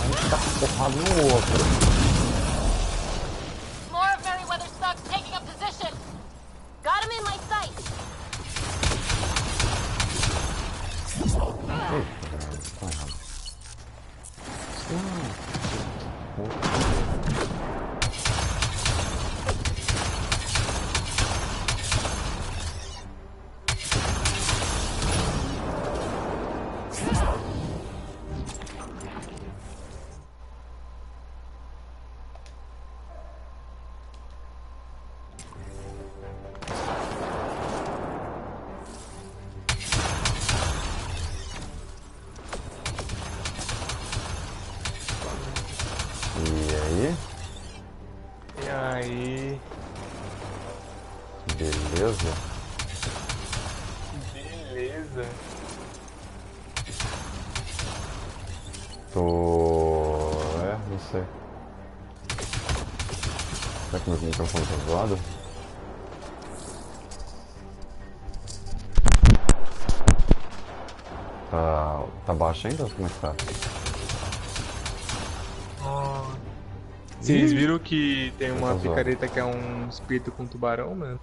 Aí tá porrada no outro.
More of Merryweather's thugs taking up position! Got him in my sight!
Tá errado.
E aí?
Beleza?
Beleza.
Não sei. Será que meu microfone tá zoado? Tá baixo ainda ou como é que tá?
Vocês viram que tem uma picareta que é um espírito com tubarão, mano?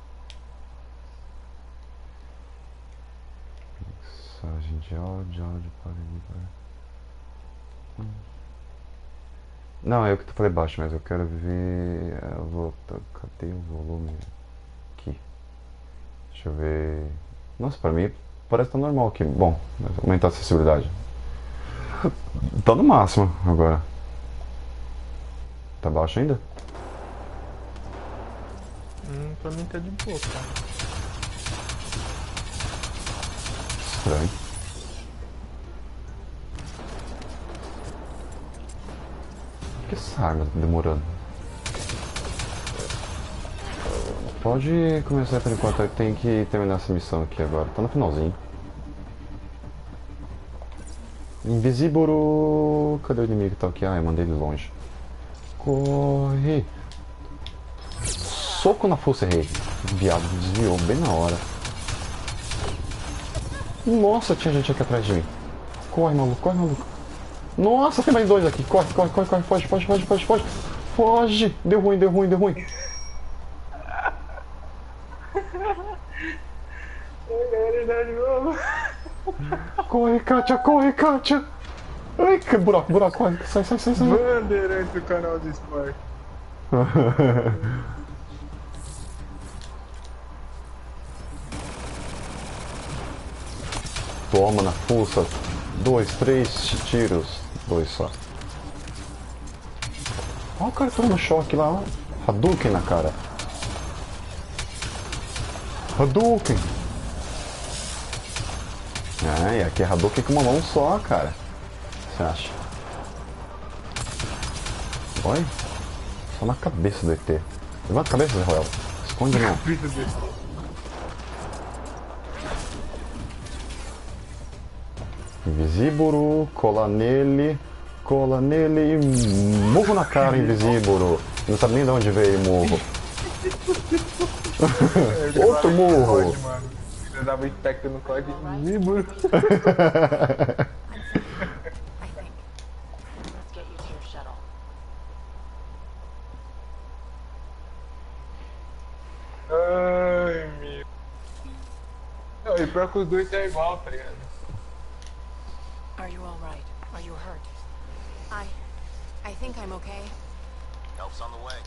Mensagem de áudio para ligar. Não, eu que falei baixo, mas eu quero ver. Cadê o volume? Aqui. Deixa eu ver. Nossa, pra mim parece que tá normal aqui. Bom, mas vou aumentar a acessibilidade. Tá no máximo agora. Tá baixo ainda?
Pra mim tá de boa, cara.
estranho. Por que essa arma tá demorando? Pode começar por enquanto, eu tenho que terminar essa missão aqui agora. Tá no finalzinho. Invisíboro. Cadê o inimigo que tá aqui? Ah, eu mandei ele longe. Corre! Soco na fuça, errei. Viado, desviou bem na hora. Nossa, tinha gente aqui atrás de mim. Corre, maluco, corre, maluco. Nossa, tem mais dois aqui. Corre, corre, corre, corre. Foge, foge, foge, foge, foge. Foge! Deu ruim, deu ruim, deu ruim. Corre, Kátia, corre, Kátia. Ai, que buraco, buraco, corre. Sai, sai, sai, sai.
Bandeirante do canal de esporte.
Toma na fuça. 2, 3 tiros. 2 só. Olha o cara tomando choque lá, ó. Hadouken na cara. Hadouken. Ah, e aqui é Hadouken com uma mão só, cara. O que você acha? Olha. Só na cabeça do ET. Levanta a cabeça, Zé Royal. Esconde não. Invisíboro, cola nele e murro na cara, Invisíboro. Não sabe nem de onde veio o murro. Outro murro.
Eu dava espectro no código Invisíboro. Ai, meu. Não, e pior que os dois é igual, tá ligado?
Are you alright? Are you hurt? I think I'm okay.
Help's on the way.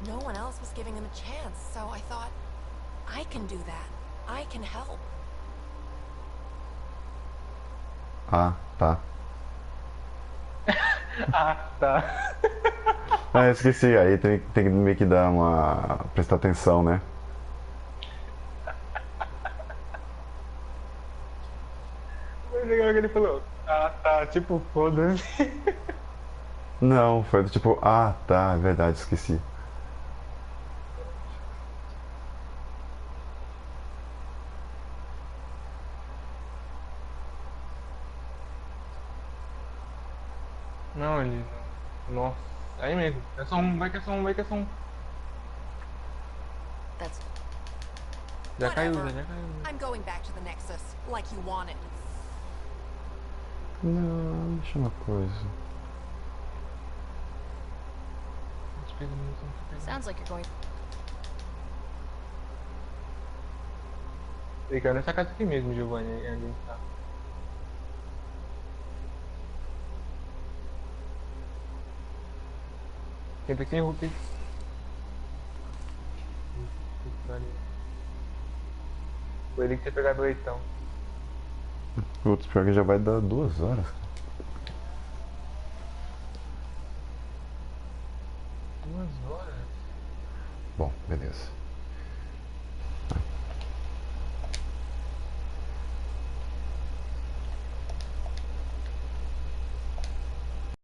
No one else was giving him a chance, so I thought, I can do that. I can help.
Ah, tá.
Ah, tá.
Ah, esqueci. Aí tem que meio que dar uma... prestar atenção, né?
Mas legal que ele falou. Ah, tá. Tipo, foda-se.
Não, foi do tipo... Ah, tá. É verdade, esqueci.
Não, ele... Nossa. Aí mesmo. É só um, vai que é só um, vai que é só um.
That's
Já caiu,
whatever.
já caiu.
I'm going back to the Nexus, like you wanted.
Não, deixa uma coisa.
Sounds like
you're going.
Ele caiu nessa casa aqui mesmo, Giovanni, onde a gente tá. Tenta aqui em Rupi. Foi ele que tinha pegado o leitão.
Putz, pior que já vai dar 2 horas.
2 horas?
Bom, beleza.